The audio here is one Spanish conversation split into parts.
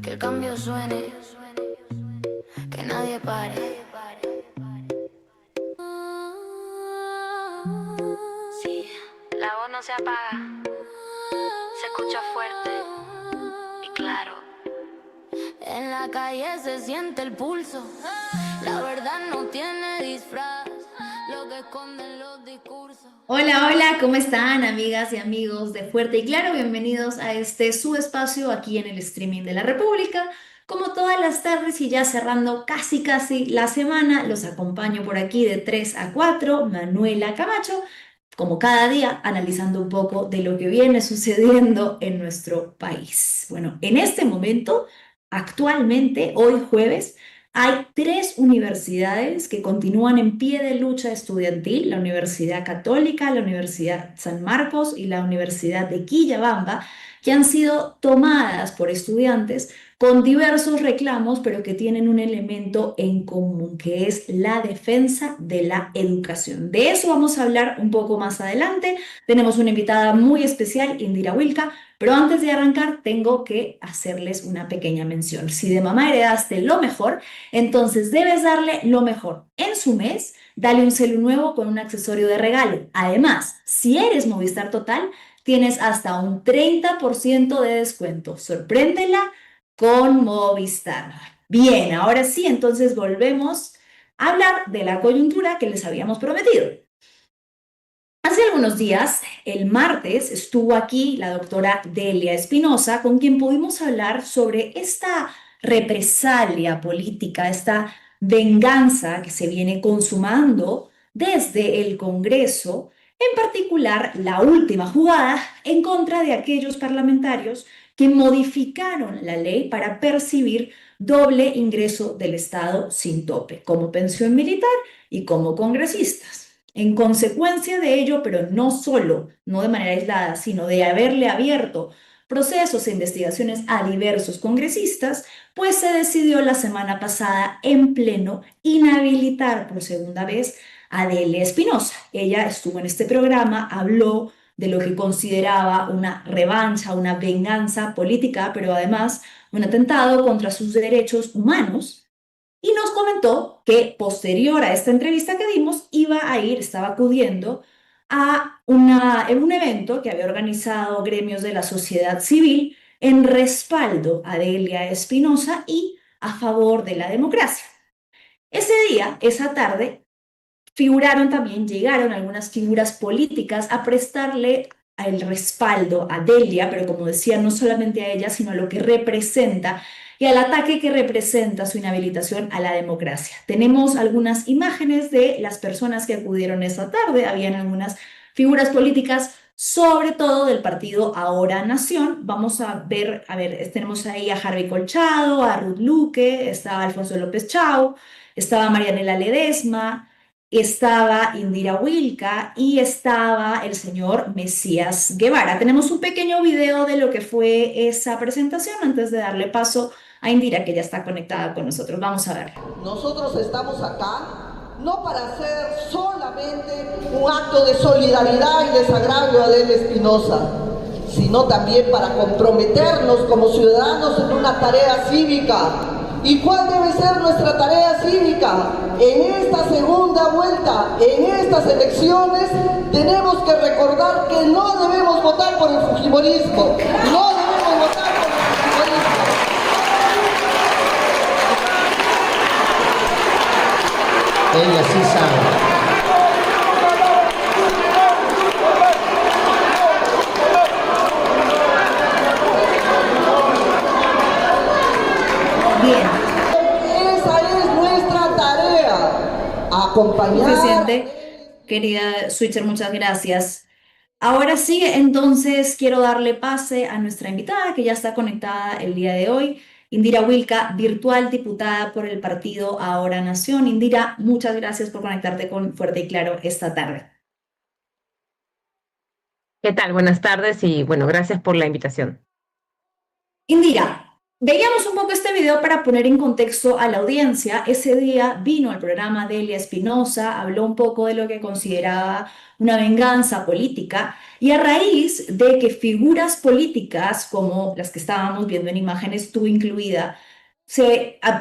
Que el cambio suene, que nadie pare. Sí, la voz no se apaga, se escucha fuerte y claro. En la calle se siente el pulso, la verdad no tiene disfraz, lo que esconden los discursos. Hola, hola, ¿cómo están amigas y amigos de Fuerte y Claro? Bienvenidos a este su espacio aquí en el streaming de la República. Como todas las tardes y ya cerrando casi la semana, los acompaño por aquí de 3 a 4, Manuela Camacho, como cada día, analizando un poco de lo que viene sucediendo en nuestro país. Bueno, en este momento, actualmente, hoy jueves, hay tres universidades que continúan en pie de lucha estudiantil: la Universidad Católica, la Universidad San Marcos y la Universidad de Quillabamba, que han sido tomadas por estudiantes con diversos reclamos, pero que tienen un elemento en común, que es la defensa de la educación. De eso vamos a hablar un poco más adelante. Tenemos una invitada muy especial, Indira Wilka, pero antes de arrancar tengo que hacerles una pequeña mención. Si de mamá heredaste lo mejor, entonces debes darle lo mejor. En su mes, dale un celu nuevo con un accesorio de regalo. Además, si eres Movistar Total, tienes hasta un 30% de descuento. Sorpréndela con Movistar. Bien, ahora sí, entonces volvemos a hablar de la coyuntura que les habíamos prometido. Hace algunos días, el martes, estuvo aquí la doctora Delia Espinosa, con quien pudimos hablar sobre esta represalia política, esta venganza que se viene consumando desde el Congreso, en particular la última jugada en contra de aquellos parlamentarios que modificaron la ley para percibir doble ingreso del Estado sin tope, como pensión militar y como congresistas. En consecuencia de ello, pero no solo, no de manera aislada, sino de haberle abierto procesos e investigaciones a diversos congresistas, pues se decidió la semana pasada en pleno inhabilitar por segunda vez a Delia Espinosa. Ella estuvo en este programa, habló de lo que consideraba una revancha, una venganza política, pero además un atentado contra sus derechos humanos, y nos comentó que posterior a esta entrevista que dimos, estaba acudiendo en un evento que había organizado gremios de la sociedad civil en respaldo a Delia Espinosa y a favor de la democracia. Ese día, esa tarde, llegaron algunas figuras políticas a prestarle el respaldo a Delia, pero como decía, no solamente a ella, sino a lo que representa y al ataque que representa su inhabilitación a la democracia. Tenemos algunas imágenes de las personas que acudieron esa tarde. Habían algunas figuras políticas, sobre todo del partido Ahora Nación. Vamos a ver, tenemos ahí a Harvey Colchado, a Ruth Luque, estaba Alfonso López Chau, estaba Marianela Ledesma, estaba Indira Wilka y estaba el señor Mesías Guevara. Tenemos un pequeño video de lo que fue esa presentación antes de darle paso a Indira, que ya está conectada con nosotros. Vamos a verla. Nosotros estamos acá no para hacer solamente un acto de solidaridad y desagravio a Delia Espinosa, sino también para comprometernos como ciudadanos en una tarea cívica. ¿Y cuál debe ser nuestra tarea cívica? En esta segunda vuelta, en estas elecciones, tenemos que recordar que no debemos votar por el fujimorismo. No debemos votar por el fujimorismo. Ella sí sabe. Bien. Esa es nuestra tarea. Acompañar. Suficiente, querida Switcher, muchas gracias. Ahora sí, entonces quiero darle pase a nuestra invitada que ya está conectada el día de hoy, Indira Wilka, virtual diputada por el partido Ahora Nación. Indira, muchas gracias por conectarte con Fuerte y Claro esta tarde. ¿Qué tal? Buenas tardes y bueno, gracias por la invitación. Indira, Veíamos un poco este video para poner en contexto a la audiencia. Ese día vino al programa Delia Espinosa, habló un poco de lo que consideraba una venganza política y a raíz de que figuras políticas como las que estábamos viendo en imágenes, tú incluida,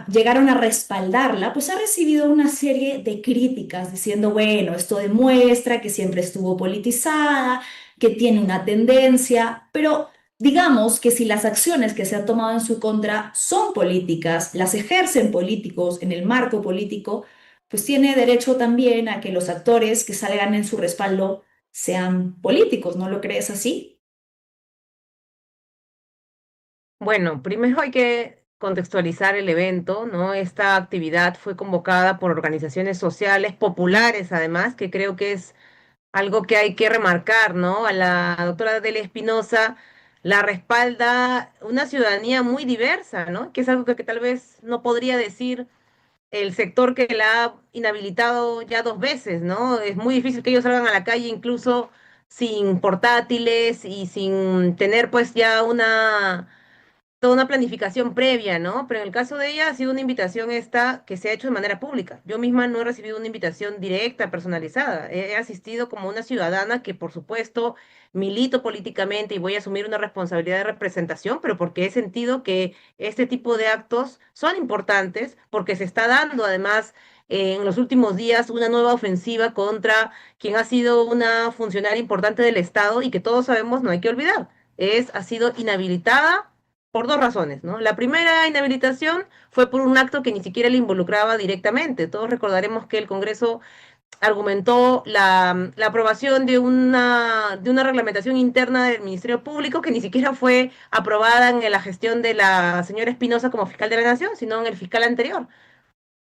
llegaron a respaldarla, pues ha recibido una serie de críticas diciendo, bueno, esto demuestra que siempre estuvo politizada, que tiene una tendencia, pero... Digamos que si las acciones que se han tomado en su contra son políticas, las ejercen políticos en el marco político, pues tiene derecho también a que los actores que salgan en su respaldo sean políticos, ¿no lo crees así? Bueno, primero hay que contextualizar el evento, ¿no? Esta actividad fue convocada por organizaciones sociales populares, además, que creo que es algo que hay que remarcar, ¿no? A la doctora Delia Espinosa la respalda una ciudadanía muy diversa, ¿no? Que es algo que tal vez no podría decir el sector que la ha inhabilitado ya 2 veces, ¿no? Es muy difícil que ellos salgan a la calle incluso sin portátiles y sin tener pues ya toda una planificación previa, ¿no? Pero en el caso de ella ha sido una invitación esta que se ha hecho de manera pública. Yo misma no he recibido una invitación directa, personalizada. He asistido como una ciudadana que, por supuesto, milito políticamente y voy a asumir una responsabilidad de representación, pero porque he sentido que este tipo de actos son importantes, porque se está dando además en los últimos días una nueva ofensiva contra quien ha sido una funcionaria importante del Estado y que todos sabemos, no hay que olvidar, ha sido inhabilitada por 2 razones, ¿no? La primera inhabilitación fue por un acto que ni siquiera le involucraba directamente. Todos recordaremos que el Congreso argumentó la aprobación de una reglamentación interna del Ministerio Público que ni siquiera fue aprobada en la gestión de la señora Espinosa como fiscal de la Nación, sino en el fiscal anterior.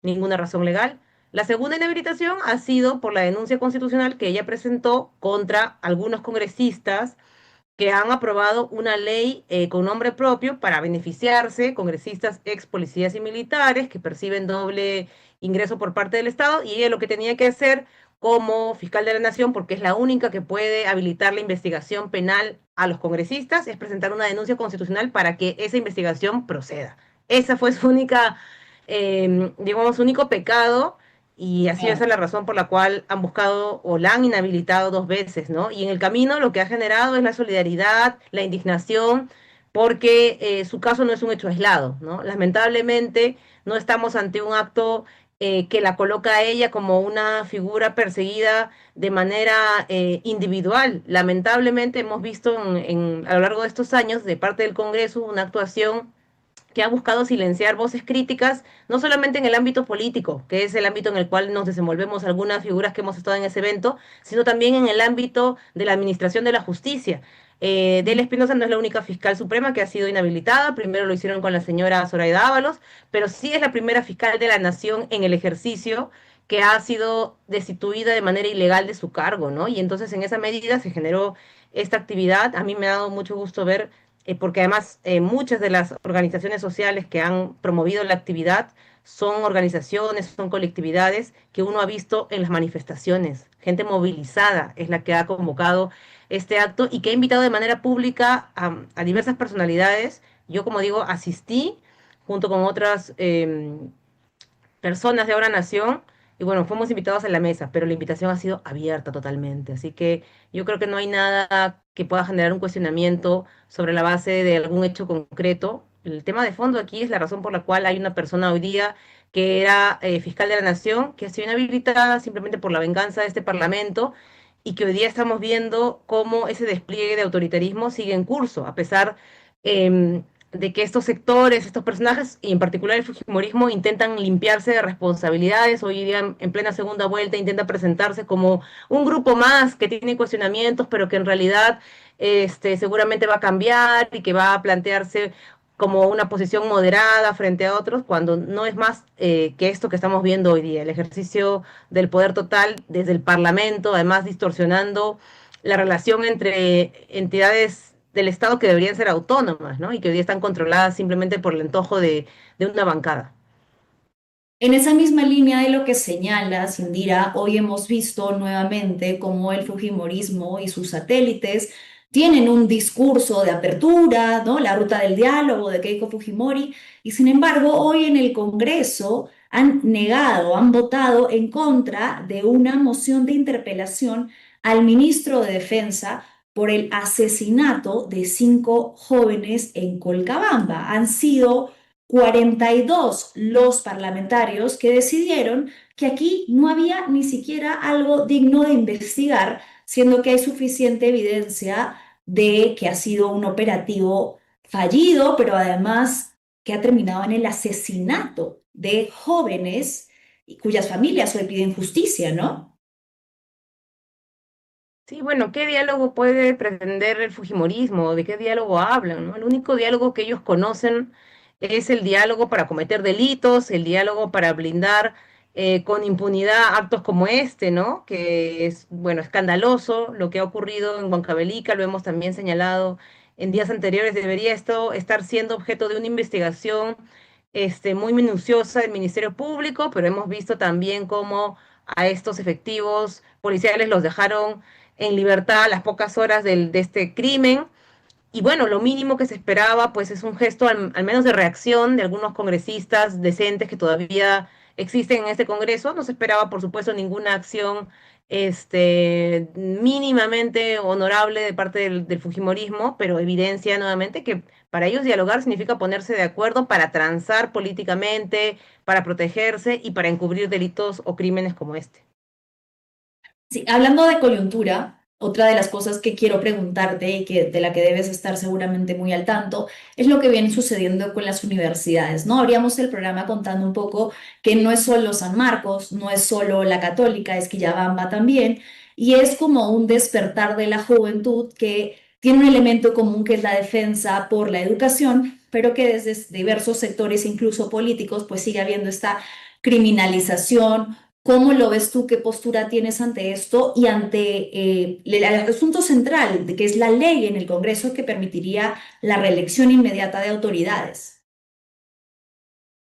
Ninguna razón legal. La segunda inhabilitación ha sido por la denuncia constitucional que ella presentó contra algunos congresistas que han aprobado una ley con nombre propio para beneficiarse, congresistas, ex policías y militares que perciben doble ingreso por parte del Estado, y ella lo que tenía que hacer como fiscal de la Nación, porque es la única que puede habilitar la investigación penal a los congresistas, es presentar una denuncia constitucional para que esa investigación proceda. Esa fue su única, digamos, único pecado y así esa es la razón por la cual han buscado o la han inhabilitado 2 veces, ¿no? Y en el camino lo que ha generado es la solidaridad, la indignación, porque su caso no es un hecho aislado, ¿no? Lamentablemente no estamos ante un acto que la coloca a ella como una figura perseguida de manera individual. Lamentablemente hemos visto a lo largo de estos años de parte del Congreso una actuación que ha buscado silenciar voces críticas, no solamente en el ámbito político, que es el ámbito en el cual nos desenvolvemos algunas figuras que hemos estado en ese evento, sino también en el ámbito de la administración de la justicia. Delia Espinosa no es la única fiscal suprema que ha sido inhabilitada, primero lo hicieron con la señora Zoraida Ábalos, pero sí es la primera fiscal de la nación en el ejercicio que ha sido destituida de manera ilegal de su cargo, ¿no? Y entonces en esa medida se generó esta actividad. A mí me ha dado mucho gusto ver porque además muchas de las organizaciones sociales que han promovido la actividad son organizaciones, son colectividades que uno ha visto en las manifestaciones. Gente movilizada es la que ha convocado este acto y que ha invitado de manera pública a diversas personalidades. Yo, como digo, asistí junto con otras personas de Ahora Nación. Y bueno, fuimos invitados a la mesa, pero la invitación ha sido abierta totalmente. Así que yo creo que no hay nada que pueda generar un cuestionamiento sobre la base de algún hecho concreto. El tema de fondo aquí es la razón por la cual hay una persona hoy día que era fiscal de la Nación, que ha sido inhabilitada simplemente por la venganza de este Parlamento y que hoy día estamos viendo cómo ese despliegue de autoritarismo sigue en curso, a pesar de que estos sectores, estos personajes, y en particular el fujimorismo, intentan limpiarse de responsabilidades. Hoy día, en plena segunda vuelta, intenta presentarse como un grupo más que tiene cuestionamientos, pero que en realidad seguramente va a cambiar y que va a plantearse como una posición moderada frente a otros, cuando no es más que esto que estamos viendo hoy día, el ejercicio del poder total desde el Parlamento, además distorsionando la relación entre entidades del Estado que deberían ser autónomas, ¿no? Y que hoy día están controladas simplemente por el antojo de una bancada. En esa misma línea de lo que señalas, Indira, hoy hemos visto nuevamente cómo el fujimorismo y sus satélites tienen un discurso de apertura, ¿no? La ruta del diálogo de Keiko Fujimori, y sin embargo, hoy en el Congreso han negado, han votado en contra de una moción de interpelación al ministro de Defensa por el asesinato de 5 jóvenes en Colcabamba. Han sido 42 los parlamentarios que decidieron que aquí no había ni siquiera algo digno de investigar, siendo que hay suficiente evidencia de que ha sido un operativo fallido, pero además que ha terminado en el asesinato de jóvenes y cuyas familias hoy piden justicia, ¿no? Sí, bueno, ¿qué diálogo puede pretender el fujimorismo? ¿De qué diálogo hablan, no? El único diálogo que ellos conocen es el diálogo para cometer delitos, el diálogo para blindar con impunidad actos como este, ¿no? Que es, bueno, escandaloso lo que ha ocurrido en Huancavelica, lo hemos también señalado en días anteriores. Debería esto estar siendo objeto de una investigación muy minuciosa del Ministerio Público, pero hemos visto también cómo a estos efectivos policiales los dejaron en libertad a las pocas horas de este crimen. Y bueno, lo mínimo que se esperaba pues es un gesto al menos de reacción de algunos congresistas decentes que todavía existen en este Congreso. No se esperaba, por supuesto, ninguna acción mínimamente honorable de parte del fujimorismo, pero evidencia nuevamente que para ellos dialogar significa ponerse de acuerdo para transar políticamente, para protegerse y para encubrir delitos o crímenes como este. Sí, hablando de coyuntura, otra de las cosas que quiero preguntarte y que de la que debes estar seguramente muy al tanto es lo que viene sucediendo con las universidades, ¿no? Abríamos el programa contando un poco que no es solo San Marcos, no es solo la Católica, es Quillabamba también, y es como un despertar de la juventud que tiene un elemento común que es la defensa por la educación, pero que desde diversos sectores, incluso políticos, pues sigue habiendo esta criminalización. ¿Cómo lo ves tú? ¿Qué postura tienes ante esto y ante el asunto central, de que es la ley en el Congreso que permitiría la reelección inmediata de autoridades?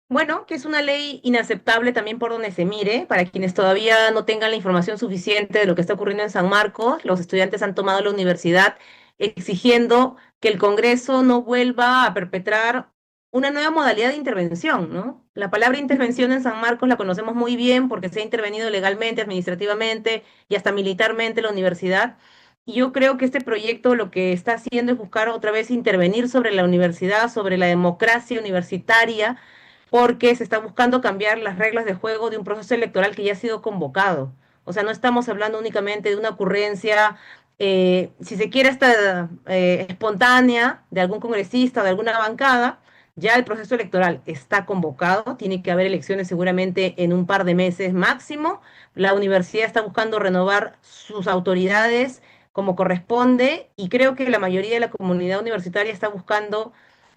Bueno, que es una ley inaceptable también por donde se mire. Para quienes todavía no tengan la información suficiente de lo que está ocurriendo en San Marcos, los estudiantes han tomado la universidad exigiendo que el Congreso no vuelva a perpetrar una nueva modalidad de intervención, ¿no? La palabra intervención en San Marcos la conocemos muy bien porque se ha intervenido legalmente, administrativamente y hasta militarmente en la universidad. Y yo creo que este proyecto lo que está haciendo es buscar otra vez intervenir sobre la universidad, sobre la democracia universitaria, porque se está buscando cambiar las reglas de juego de un proceso electoral que ya ha sido convocado. O sea, no estamos hablando únicamente de una ocurrencia, si se quiere, esta espontánea de algún congresista o de alguna bancada. Ya el proceso electoral está convocado, tiene que haber elecciones seguramente en un par de meses máximo. La universidad está buscando renovar sus autoridades como corresponde y creo que la mayoría de la comunidad universitaria está buscando,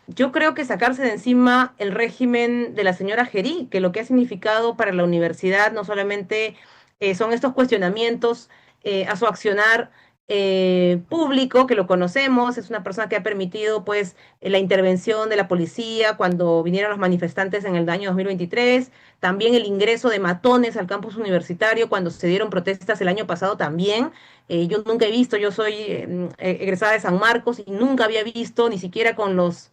yo creo que sacarse de encima el régimen de la señora Gerí, que lo que ha significado para la universidad no solamente son estos cuestionamientos a su accionar público, que lo conocemos, es una persona que ha permitido pues la intervención de la policía cuando vinieron los manifestantes en el año 2023, también el ingreso de matones al campus universitario cuando se dieron protestas el año pasado también. Yo nunca he visto, yo soy egresada de San Marcos y nunca había visto, ni siquiera con los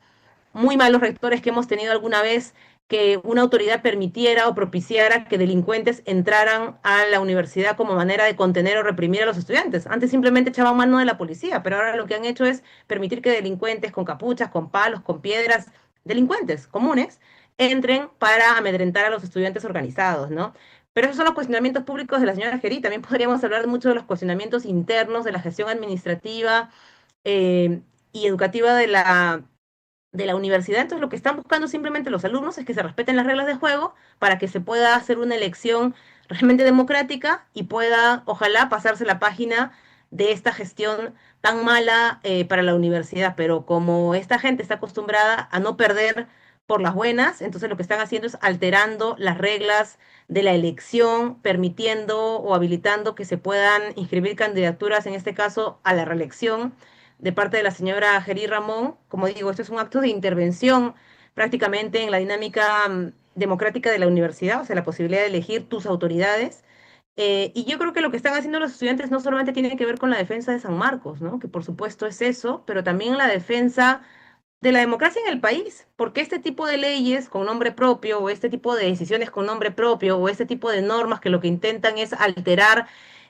muy malos rectores que hemos tenido alguna vez, que una autoridad permitiera o propiciara que delincuentes entraran a la universidad como manera de contener o reprimir a los estudiantes. Antes simplemente echaban mano de la policía, pero ahora lo que han hecho es permitir que delincuentes con capuchas, con palos, con piedras, delincuentes comunes, entren para amedrentar a los estudiantes organizados, ¿no? Pero esos son los cuestionamientos públicos de la señora Gerí. También podríamos hablar mucho de los cuestionamientos internos de la gestión administrativa eh, y educativa de la universidad. Entonces, lo que están buscando simplemente los alumnos es que se respeten las reglas de juego para que se pueda hacer una elección realmente democrática y pueda, ojalá, pasarse la página de esta gestión tan mala para la universidad. Pero como esta gente está acostumbrada a no perder por las buenas, entonces lo que están haciendo es alterando las reglas de la elección, permitiendo o habilitando que se puedan inscribir candidaturas, en este caso a la reelección de parte de la señora Gerí Ramón. Como digo, esto es un acto de intervención prácticamente en la dinámica democrática de la universidad, o sea, la posibilidad de elegir tus autoridades. Y yo creo que lo que están haciendo los estudiantes no solamente tiene que ver con la defensa de San Marcos, ¿no? Que por supuesto es eso, pero también la defensa de la democracia en el país, porque este tipo de leyes con nombre propio, o este tipo de decisiones con nombre propio, o este tipo de normas que lo que intentan es alterar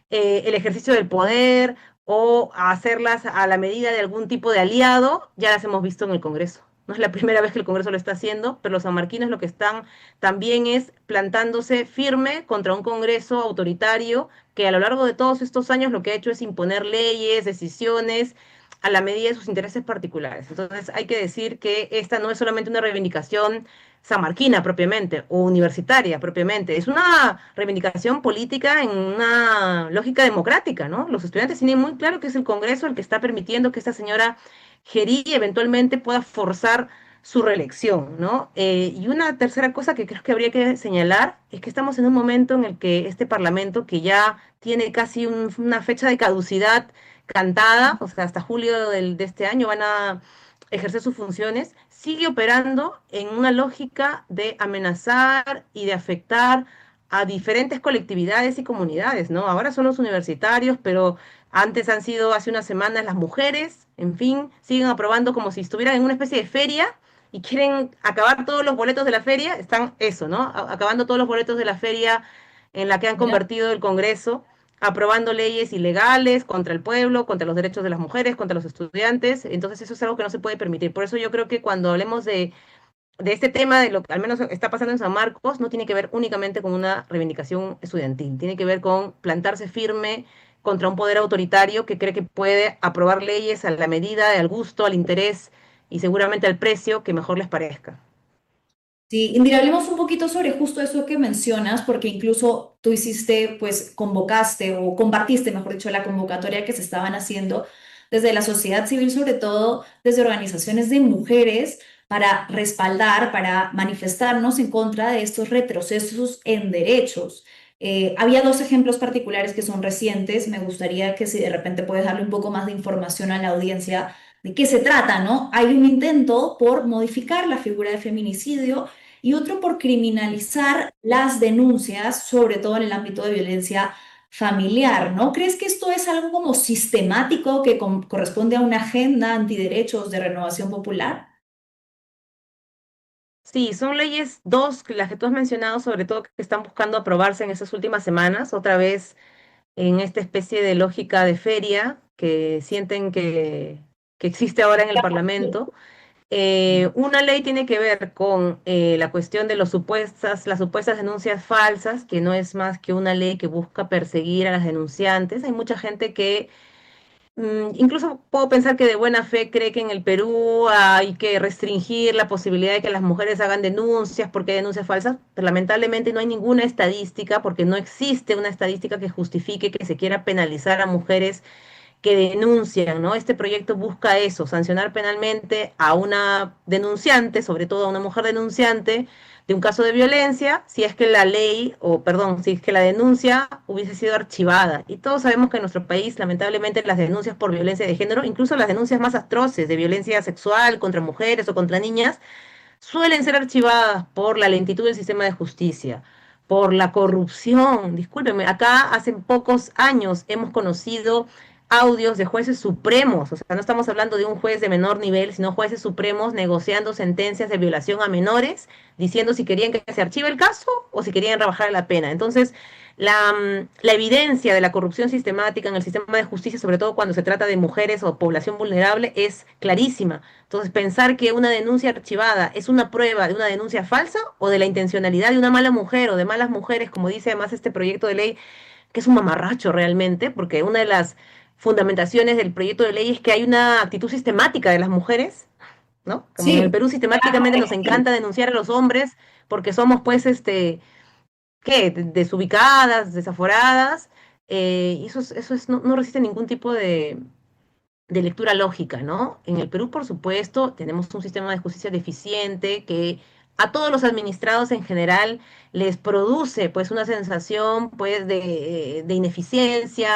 el ejercicio del poder o hacerlas a la medida de algún tipo de aliado, ya las hemos visto en el Congreso. No es la primera vez que el Congreso lo está haciendo, pero los sanmarquinos lo que están también es plantándose firme contra un Congreso autoritario que a lo largo de todos estos años lo que ha hecho es imponer leyes, decisiones a la medida de sus intereses particulares. Entonces hay que decir que esta no es solamente una reivindicación sanmarquina propiamente o universitaria propiamente, es una reivindicación política en una lógica democrática, ¿no? Los estudiantes tienen muy claro que es el Congreso el que está permitiendo que esta señora Gerí eventualmente pueda forzar su reelección, ¿no? Y una tercera cosa que creo que habría que señalar es que estamos en un momento en el que este Parlamento, que ya tiene casi una fecha de caducidad cantada, o sea, hasta julio de este año van a ejercer sus funciones, sigue operando en una lógica de amenazar y de afectar a diferentes colectividades y comunidades, ¿no? Ahora son los universitarios, pero antes han sido hace unas semanas las mujeres, en fin, siguen aprobando como si estuvieran en una especie de feria y quieren acabar todos los boletos de la feria, están eso, ¿no? Acabando todos los boletos de la feria en la que han Mira. convertido el Congreso, aprobando leyes ilegales contra el pueblo, contra los derechos de las mujeres, contra los estudiantes. Entonces eso es algo que no se puede permitir. Por eso yo creo que cuando hablemos de este tema, de lo que al menos está pasando en San Marcos, no tiene que ver únicamente con una reivindicación estudiantil, tiene que ver con plantarse firme contra un poder autoritario que cree que puede aprobar leyes a la medida, al gusto, al interés y seguramente al precio que mejor les parezca. Sí, Indira, hablemos un poquito sobre justo eso que mencionas, porque incluso tú hiciste, pues convocaste o compartiste, mejor dicho, la convocatoria que se estaban haciendo desde la sociedad civil, sobre todo desde organizaciones de mujeres, para respaldar, para manifestarnos en contra de estos retrocesos en derechos. Había dos ejemplos particulares que son recientes. Me gustaría que si de repente puedes darle un poco más de información a la audiencia de qué se trata, ¿no? Hay un intento por modificar la figura de feminicidio y otro por criminalizar las denuncias, sobre todo en el ámbito de violencia familiar, ¿no? ¿Crees que esto es algo como sistemático que corresponde a una agenda antiderechos de renovación popular? Sí, son leyes dos, las que tú has mencionado, sobre todo que están buscando aprobarse en esas últimas semanas, otra vez en esta especie de lógica de feria que sienten que existe ahora en el Parlamento. Una ley tiene que ver con la cuestión de las supuestas denuncias falsas, que no es más que una ley que busca perseguir a las denunciantes. Hay mucha gente que incluso puedo pensar que de buena fe cree que en el Perú hay que restringir la posibilidad de que las mujeres hagan denuncias porque hay denuncias falsas, pero lamentablemente no hay ninguna estadística, porque no existe una estadística que justifique que se quiera penalizar a mujeres que denuncian, ¿no? Este proyecto busca eso, sancionar penalmente a una denunciante, sobre todo a una mujer denunciante de un caso de violencia, si es que la ley, o perdón, si es que la denuncia hubiese sido archivada. Y todos sabemos que en nuestro país, lamentablemente, las denuncias por violencia de género, incluso las denuncias más atroces de violencia sexual contra mujeres o contra niñas, suelen ser archivadas por la lentitud del sistema de justicia, por la corrupción. Discúlpeme, acá hace pocos años hemos conocido audios de jueces supremos, o sea, no estamos hablando de un juez de menor nivel, sino jueces supremos negociando sentencias de violación a menores, diciendo si querían que se archive el caso o si querían rebajar la pena. Entonces, la evidencia de la corrupción sistemática en el sistema de justicia, sobre todo cuando se trata de mujeres o población vulnerable, es clarísima. Entonces, pensar que una denuncia archivada es una prueba de una denuncia falsa o de la intencionalidad de una mala mujer o de malas mujeres, como dice además este proyecto de ley, que es un mamarracho realmente, porque una de las fundamentaciones del proyecto de ley es que hay una actitud sistemática de las mujeres, ¿no? Como en el Sí, Perú sistemáticamente nos encanta denunciar a los hombres porque somos pues ¿qué? Desubicadas, desaforadas, y no resiste ningún tipo de lectura lógica, ¿no? En el Perú, por supuesto, tenemos un sistema de justicia deficiente que a todos los administrados en general les produce pues una sensación pues de ineficiencia,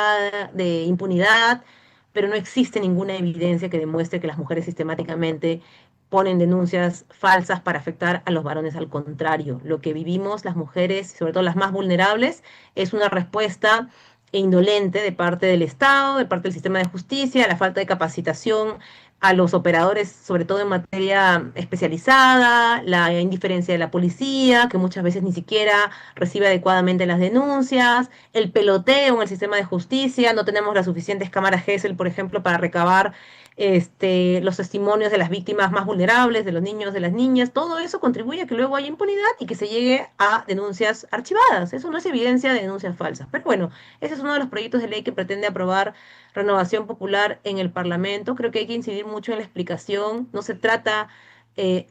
de impunidad, pero no existe ninguna evidencia que demuestre que las mujeres sistemáticamente ponen denuncias falsas para afectar a los varones. Al contrario, lo que vivimos las mujeres, sobre todo las más vulnerables, es una respuesta indolente de parte del Estado, de parte del sistema de justicia, la falta de capacitación a los operadores, sobre todo en materia especializada, la indiferencia de la policía, que muchas veces ni siquiera recibe adecuadamente las denuncias, el peloteo en el sistema de justicia, no tenemos las suficientes cámaras Gesell, por ejemplo, para recabar los testimonios de las víctimas más vulnerables, de los niños, de las niñas. Todo eso contribuye a que luego haya impunidad y que se llegue a denuncias archivadas. Eso no es evidencia de denuncias falsas. Pero bueno, ese es uno de los proyectos de ley que pretende aprobar Renovación Popular en el Parlamento. Creo que hay que incidir mucho en la explicación. No se trata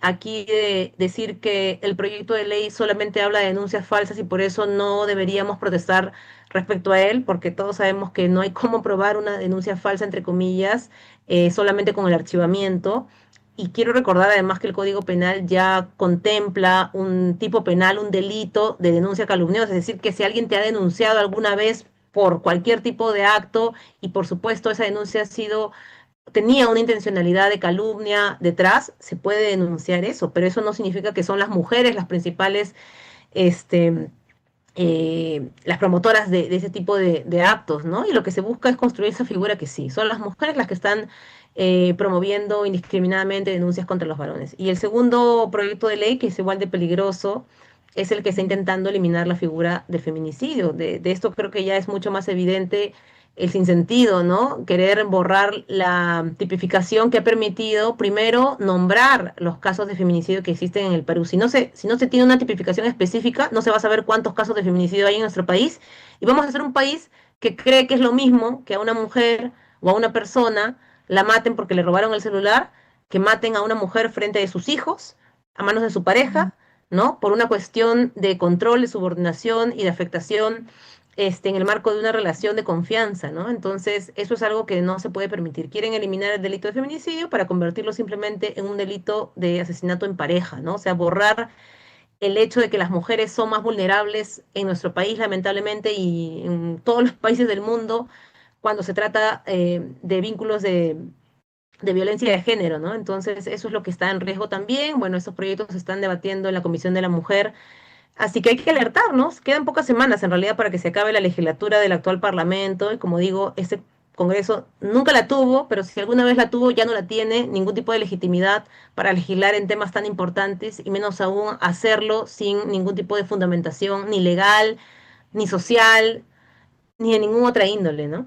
aquí de decir que el proyecto de ley solamente habla de denuncias falsas y por eso no deberíamos protestar respecto a él, porque todos sabemos que no hay cómo probar una denuncia falsa, entre comillas, solamente con el archivamiento. Y quiero recordar además que el Código Penal ya contempla un tipo penal, un delito de denuncia calumniosa, es decir, que si alguien te ha denunciado alguna vez por cualquier tipo de acto y por supuesto esa denuncia tenía una intencionalidad de calumnia detrás, se puede denunciar eso, pero eso no significa que son las mujeres las principales este, las promotoras de ese tipo de actos, ¿no? Y lo que se busca es construir esa figura que sí, son las mujeres las que están promoviendo indiscriminadamente denuncias contra los varones. Y el segundo proyecto de ley, que es igual de peligroso, es el que está intentando eliminar la figura del feminicidio. De esto creo que ya es mucho más evidente el sinsentido, ¿no? Querer borrar la tipificación que ha permitido, primero, nombrar los casos de feminicidio que existen en el Perú. Si no se tiene una tipificación específica, no se va a saber cuántos casos de feminicidio hay en nuestro país. Y vamos a ser un país que cree que es lo mismo que a una mujer o a una persona la maten porque le robaron el celular, que maten a una mujer frente de sus hijos, a manos de su pareja, ¿no? Por una cuestión de control, de subordinación y de afectación en el marco de una relación de confianza, ¿no? Entonces, eso es algo que no se puede permitir. Quieren eliminar el delito de feminicidio para convertirlo simplemente en un delito de asesinato en pareja, ¿no? O sea, borrar el hecho de que las mujeres son más vulnerables en nuestro país, lamentablemente, y en todos los países del mundo, cuando se trata de vínculos de violencia de género, ¿no? Entonces, eso es lo que está en riesgo también. Bueno, estos proyectos se están debatiendo en la Comisión de la Mujer. Así que hay que alertarnos, quedan pocas semanas en realidad para que se acabe la legislatura del actual Parlamento y como digo, este Congreso nunca la tuvo, pero si alguna vez la tuvo ya no la tiene ningún tipo de legitimidad para legislar en temas tan importantes y menos aún hacerlo sin ningún tipo de fundamentación ni legal, ni social, ni de ninguna otra índole, ¿no?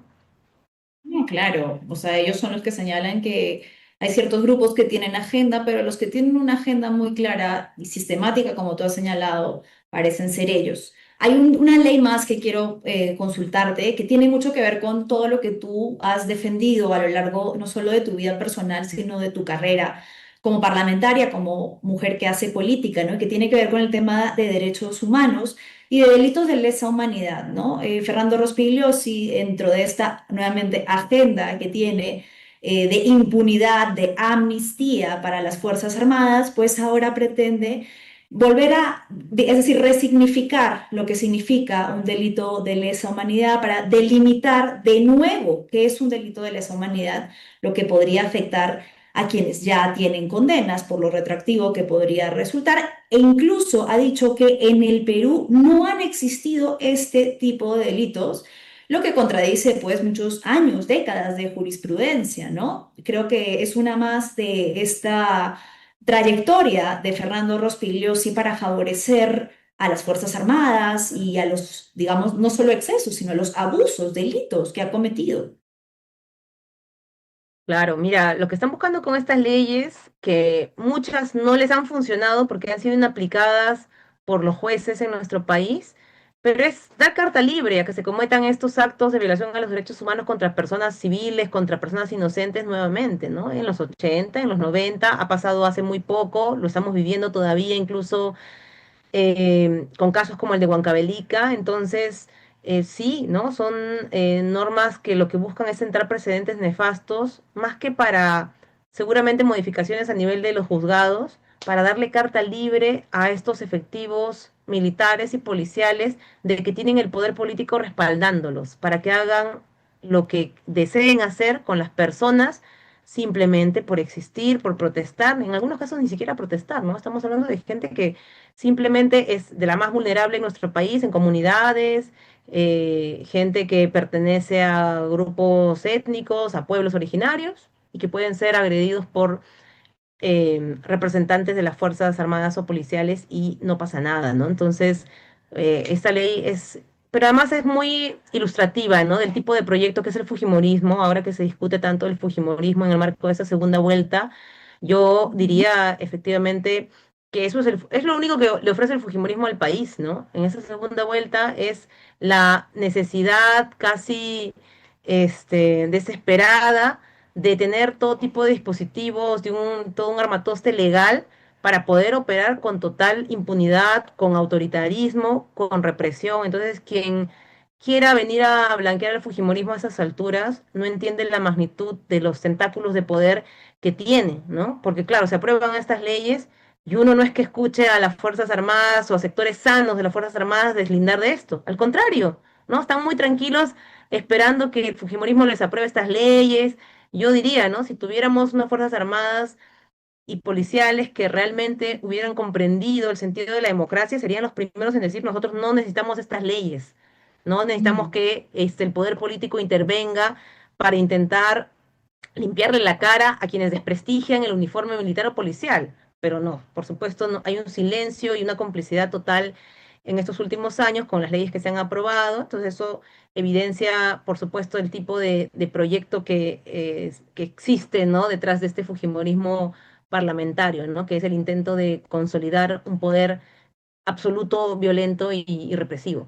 No, claro, o sea, ellos son los que señalan que hay ciertos grupos que tienen agenda, pero los que tienen una agenda muy clara y sistemática, como tú has señalado, parecen ser ellos. Hay una ley más que quiero consultarte, que tiene mucho que ver con todo lo que tú has defendido a lo largo no solo de tu vida personal, sino de tu carrera como parlamentaria, como mujer que hace política, ¿no? Que tiene que ver con el tema de derechos humanos y de delitos de lesa humanidad, ¿no? Fernando Rospigliosi, dentro de esta, nuevamente, agenda que tiene de impunidad, de amnistía para las Fuerzas Armadas, pues ahora pretende volver es decir, resignificar lo que significa un delito de lesa humanidad para delimitar de nuevo qué es un delito de lesa humanidad, lo que podría afectar a quienes ya tienen condenas por lo retroactivo que podría resultar, e incluso ha dicho que en el Perú no han existido este tipo de delitos, lo que contradice pues muchos años, décadas de jurisprudencia, ¿no? Creo que es una más de esta trayectoria de Fernando Rospigliosi para favorecer a las Fuerzas Armadas y a los, digamos, no solo excesos, sino a los abusos, delitos que ha cometido. Claro, mira, lo que están buscando con estas leyes, que muchas no les han funcionado porque han sido inaplicadas por los jueces en nuestro país, pero es dar carta libre a que se cometan estos actos de violación a los derechos humanos contra personas civiles, contra personas inocentes nuevamente, ¿no? En los 80, en los 90, ha pasado hace muy poco, lo estamos viviendo todavía incluso con casos como el de Huancavelica. Entonces, sí, ¿no? Son normas que lo que buscan es sentar precedentes nefastos, más que para seguramente modificaciones a nivel de los juzgados, para darle carta libre a estos efectivos militares y policiales de que tienen el poder político respaldándolos, para que hagan lo que deseen hacer con las personas simplemente por existir, por protestar, en algunos casos ni siquiera protestar, ¿no? Estamos hablando de gente que simplemente es de la más vulnerable en nuestro país, en comunidades, gente que pertenece a grupos étnicos, a pueblos originarios, y que pueden ser agredidos por representantes de las Fuerzas Armadas o policiales y no pasa nada, ¿no? Entonces, esta ley es, pero además es muy ilustrativa, ¿no? Del tipo de proyecto que es el Fujimorismo, ahora que se discute tanto el Fujimorismo en el marco de esa segunda vuelta, yo diría efectivamente que eso es lo único que le ofrece el Fujimorismo al país, ¿no? En esa segunda vuelta es la necesidad casi desesperada de tener todo tipo de dispositivos, todo un armatoste legal para poder operar con total impunidad, con autoritarismo, con represión. Entonces, quien quiera venir a blanquear el fujimorismo a esas alturas no entiende la magnitud de los tentáculos de poder que tiene, ¿no? Porque claro, se aprueban estas leyes y uno no es que escuche a las Fuerzas Armadas o a sectores sanos de las Fuerzas Armadas deslindar de esto. Al contrario, ¿no? Están muy tranquilos esperando que el fujimorismo les apruebe estas leyes. Yo diría, ¿no? Si tuviéramos unas Fuerzas Armadas y policiales que realmente hubieran comprendido el sentido de la democracia, serían los primeros en decir, nosotros no necesitamos estas leyes, no necesitamos Mm. que el poder político intervenga para intentar limpiarle la cara a quienes desprestigian el uniforme militar o policial. Pero no, por supuesto, no, hay un silencio y una complicidad total en estos últimos años con las leyes que se han aprobado. Entonces eso evidencia, por supuesto, el tipo de proyecto que existe, ¿no? Detrás de este fujimorismo parlamentario, ¿no? Que es el intento de consolidar un poder absoluto, violento y represivo.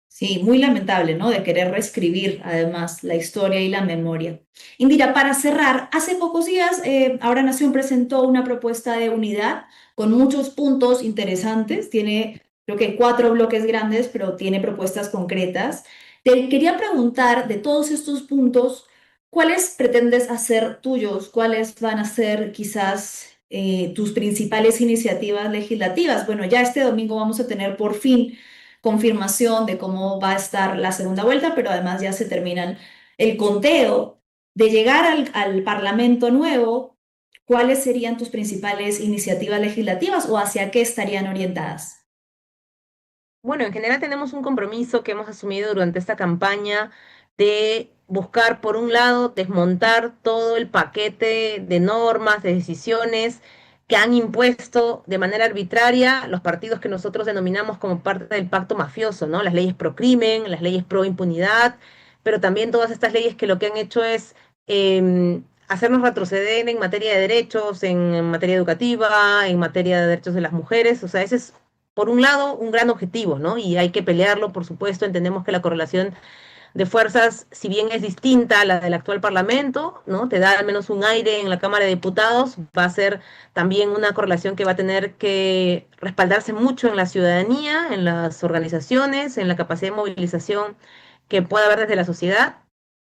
Sí, muy lamentable, ¿no? De querer reescribir además la historia y la memoria. Indira, para cerrar, hace pocos días Ahora Nación presentó una propuesta de unidad con muchos puntos interesantes. Tiene, creo que 4 bloques grandes, pero tiene propuestas concretas. Te quería preguntar de todos estos puntos, ¿cuáles pretendes hacer tuyos? ¿Cuáles van a ser quizás tus principales iniciativas legislativas? Bueno, ya este domingo vamos a tener por fin confirmación de cómo va a estar la segunda vuelta, pero además ya se termina el conteo de llegar al Parlamento nuevo. ¿Cuáles serían tus principales iniciativas legislativas o hacia qué estarían orientadas? Bueno, en general tenemos un compromiso que hemos asumido durante esta campaña de buscar, por un lado, desmontar todo el paquete de normas, de decisiones que han impuesto de manera arbitraria los partidos que nosotros denominamos como parte del pacto mafioso, ¿no? Las leyes pro crimen, las leyes pro impunidad, pero también todas estas leyes que lo que han hecho es hacernos retroceder en materia de derechos, en materia educativa, en materia de derechos de las mujeres. O sea, ese es por un lado, un gran objetivo, ¿no? Y hay que pelearlo, por supuesto. Entendemos que la correlación de fuerzas, si bien es distinta a la del actual Parlamento, ¿no? Te da al menos un aire en la Cámara de Diputados, va a ser también una correlación que va a tener que respaldarse mucho en la ciudadanía, en las organizaciones, en la capacidad de movilización que pueda haber desde la sociedad.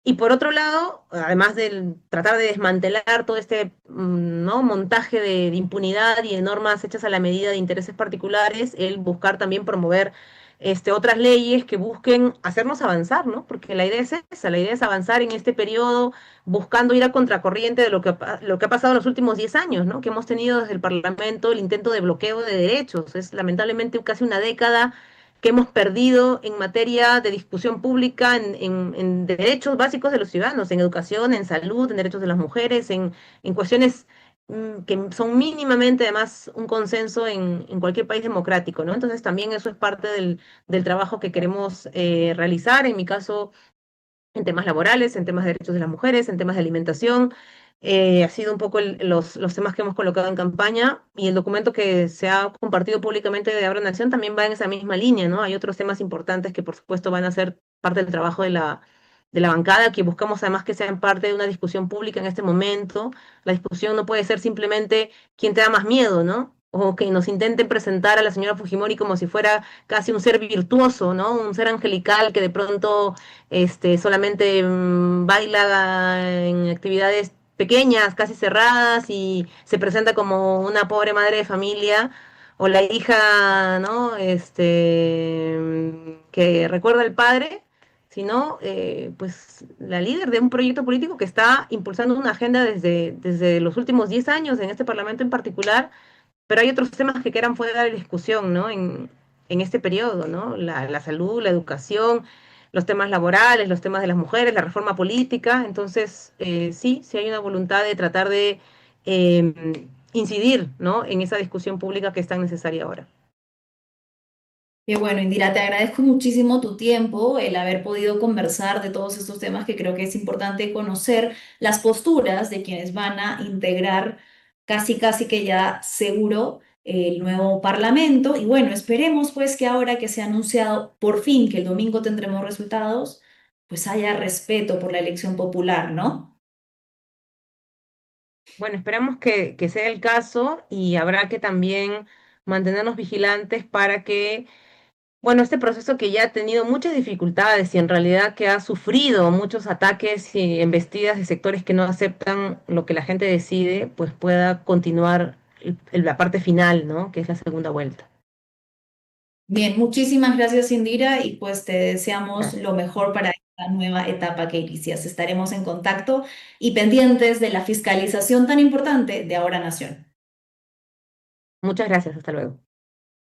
Y por otro lado, además de tratar de desmantelar todo este ¿no? montaje de impunidad y de normas hechas a la medida de intereses particulares, el buscar también promover otras leyes que busquen hacernos avanzar, ¿no? Porque la idea es esa, la idea es avanzar en este periodo buscando ir a contracorriente de lo que ha pasado en los últimos 10 años, ¿no? Que hemos tenido desde el Parlamento el intento de bloqueo de derechos. Es lamentablemente casi una década que hemos perdido en materia de discusión pública, en derechos básicos de los ciudadanos, en educación, en salud, en derechos de las mujeres, en cuestiones que son mínimamente además un consenso en cualquier país democrático, ¿no? Entonces también eso es parte del trabajo que queremos realizar, en mi caso en temas laborales, en temas de derechos de las mujeres, en temas de alimentación. Ha sido un poco los temas que hemos colocado en campaña y el documento que se ha compartido públicamente de Abra Nación también va en esa misma línea, ¿no? Hay otros temas importantes que por supuesto van a ser parte del trabajo de la bancada, que buscamos además que sean parte de una discusión pública en este momento. La discusión no puede ser simplemente quién te da más miedo, ¿no? O que nos intenten presentar a la señora Fujimori como si fuera casi un ser virtuoso, ¿no? Un ser angelical que de pronto solamente baila en actividades pequeñas, casi cerradas, y se presenta como una pobre madre de familia, o la hija, ¿no? Que recuerda al padre, sino pues la líder de un proyecto político que está impulsando una agenda desde los últimos 10 años en este Parlamento en particular, pero hay otros temas que quedan fuera de discusión, ¿no? En este periodo, ¿no? La salud, la educación, los temas laborales, los temas de las mujeres, la reforma política. Entonces, sí, sí hay una voluntad de tratar de incidir, ¿no? En esa discusión pública que es tan necesaria ahora. Y bueno, Indira, te agradezco muchísimo tu tiempo, el haber podido conversar de todos estos temas que creo que es importante conocer las posturas de quienes van a integrar casi casi que ya seguro el nuevo Parlamento. Y bueno, esperemos pues que ahora que se ha anunciado por fin que el domingo tendremos resultados, pues haya respeto por la elección popular, ¿no? Bueno, esperamos que sea el caso y habrá que también mantenernos vigilantes para que, bueno, este proceso que ya ha tenido muchas dificultades y en realidad que ha sufrido muchos ataques y embestidas de sectores que no aceptan lo que la gente decide, pues pueda continuar la parte final, ¿no? Que es la segunda vuelta. Bien, muchísimas gracias, Indira, y pues te deseamos Gracias. lo mejor para esta nueva etapa que inicias. Estaremos en contacto y pendientes de la fiscalización tan importante de Ahora Nación. Muchas gracias, hasta luego.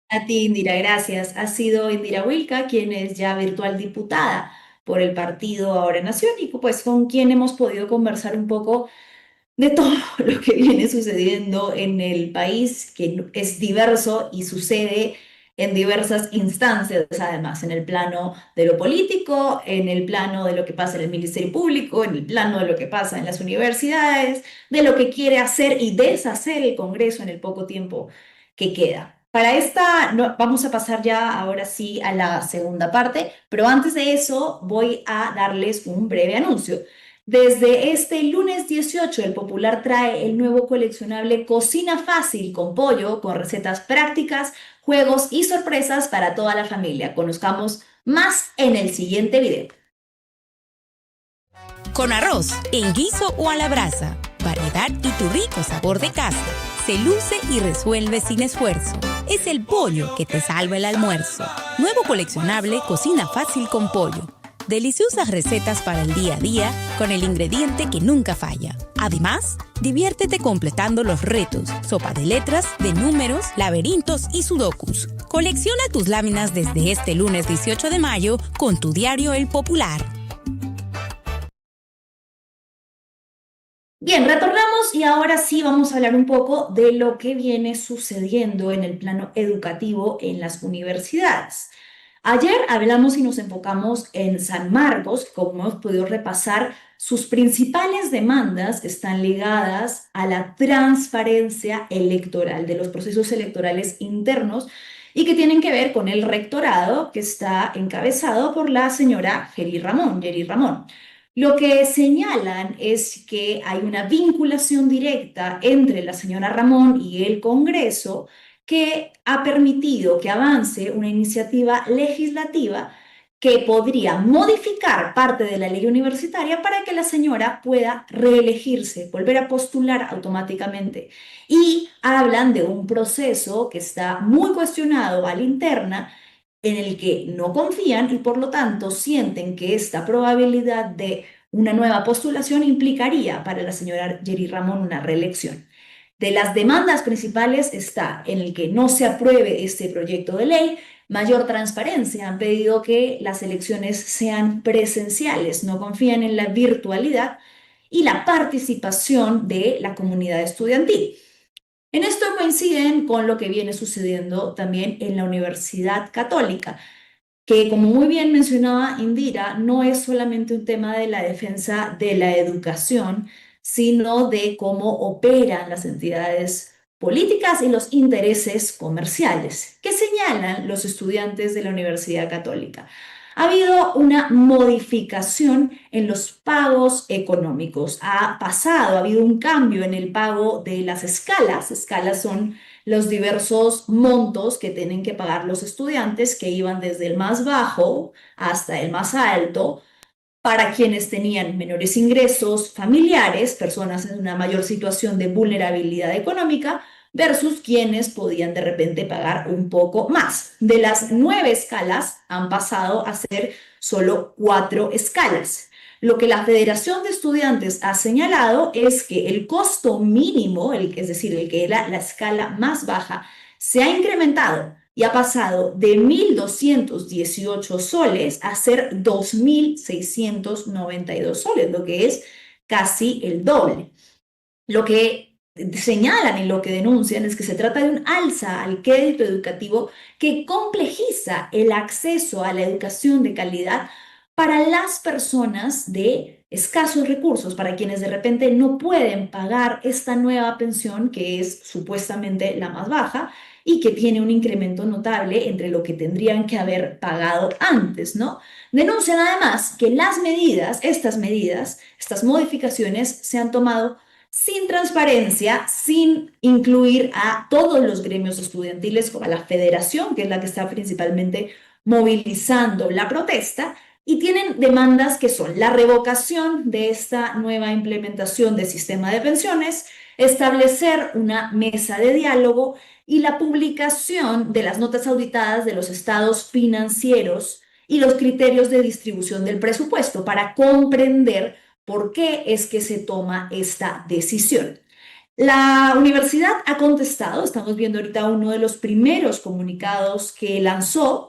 A ti, Indira, gracias. Ha sido Indira Wilca, quien es ya virtual diputada por el partido Ahora Nación y pues con quien hemos podido conversar un poco de todo lo que viene sucediendo en el país, que es diverso y sucede en diversas instancias, además, en el plano de lo político, en el plano de lo que pasa en el Ministerio Público, en el plano de lo que pasa en las universidades, de lo que quiere hacer y deshacer el Congreso en el poco tiempo que queda. Para esta, vamos a pasar ya ahora sí a la segunda parte, pero antes de eso voy a darles un breve anuncio. Desde este lunes 18, el Popular trae el nuevo coleccionable Cocina Fácil con pollo, con recetas prácticas, juegos y sorpresas para toda la familia. Conozcamos más en el siguiente video. Con arroz, en guiso o a la brasa, variedad y tu rico sabor de casa. Se luce y resuelve sin esfuerzo. Es el pollo que te salva el almuerzo. Nuevo coleccionable Cocina Fácil con pollo. Deliciosas recetas para el día a día con el ingrediente que nunca falla. Además, diviértete completando los retos, sopa de letras, de números, laberintos y sudokus. Colecciona tus láminas desde este lunes 18 de mayo con tu diario El Popular. Bien, retornamos y ahora sí vamos a hablar un poco de lo que viene sucediendo en el plano educativo en las universidades. Ayer hablamos y nos enfocamos en San Marcos, como hemos podido repasar, sus principales demandas están ligadas a la transparencia electoral de los procesos electorales internos y que tienen que ver con el rectorado que está encabezado por la señora Geri Ramón. Lo que señalan es que hay una vinculación directa entre la señora Ramón y el Congreso que ha permitido que avance una iniciativa legislativa que podría modificar parte de la ley universitaria para que la señora pueda reelegirse, volver a postular automáticamente. Y hablan de un proceso que está muy cuestionado a la interna, en el que no confían y por lo tanto sienten que esta probabilidad de una nueva postulación implicaría para la señora Geri Ramón una reelección. De las demandas principales está en el que no se apruebe este proyecto de ley, mayor transparencia. Han pedido que las elecciones sean presenciales, no confían en la virtualidad y la participación de la comunidad estudiantil. En esto coinciden con lo que viene sucediendo también en la Universidad Católica, que como muy bien mencionaba Indira, no es solamente un tema de la defensa de la educación, sino de cómo operan las entidades políticas y los intereses comerciales, que señalan los estudiantes de la Universidad Católica. Ha habido una modificación en los pagos económicos. Ha habido un cambio en el pago de las escalas. Escalas son los diversos montos que tienen que pagar los estudiantes, que iban desde el más bajo hasta el más alto, para quienes tenían menores ingresos familiares, personas en una mayor situación de vulnerabilidad económica, versus quienes podían de repente pagar un poco más. De las 9 escalas han pasado a ser solo 4 escalas. Lo que la Federación de Estudiantes ha señalado es que el costo mínimo, es decir, el que era la escala más baja, se ha incrementado y ha pasado de 1.218 soles a ser 2.692 soles, lo que es casi el doble. Lo que señalan y lo que denuncian es que se trata de un alza al crédito educativo que complejiza el acceso a la educación de calidad para las personas de escasos recursos, para quienes de repente no pueden pagar esta nueva pensión que es supuestamente la más baja y que tiene un incremento notable entre lo que tendrían que haber pagado antes, ¿no? Denuncian además que estas modificaciones se han tomado sin transparencia, sin incluir a todos los gremios estudiantiles, como a la federación, que es la que está principalmente movilizando la protesta, y tienen demandas que son la revocación de esta nueva implementación del sistema de pensiones, establecer una mesa de diálogo y la publicación de las notas auditadas de los estados financieros y los criterios de distribución del presupuesto para comprender por qué es que se toma esta decisión. La universidad ha contestado, estamos viendo ahorita uno de los primeros comunicados que lanzó,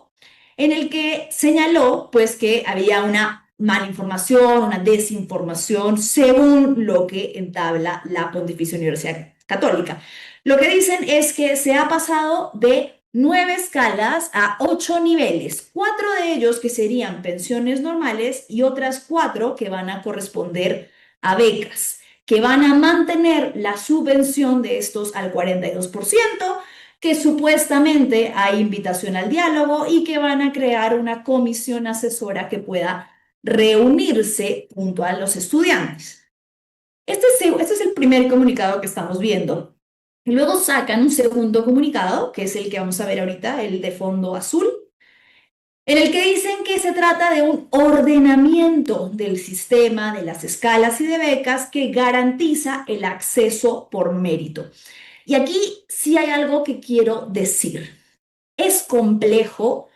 en el que señaló pues que había una malinformación, una desinformación, según lo que entabla la Pontificia Universidad Católica. Lo que dicen es que se ha pasado de 9 escalas a 8 niveles, 4 de ellos que serían pensiones normales y otras 4 que van a corresponder a becas, que van a mantener la subvención de estos al 42%, que supuestamente hay invitación al diálogo y que van a crear una comisión asesora que pueda reunirse junto a los estudiantes. Este es el primer comunicado que estamos viendo. Y luego sacan un segundo comunicado, que es el que vamos a ver ahorita, el de fondo azul, en el que dicen que se trata de un ordenamiento del sistema, de las escalas y de becas que garantiza el acceso por mérito. Y aquí sí hay algo que quiero decir. Es complejo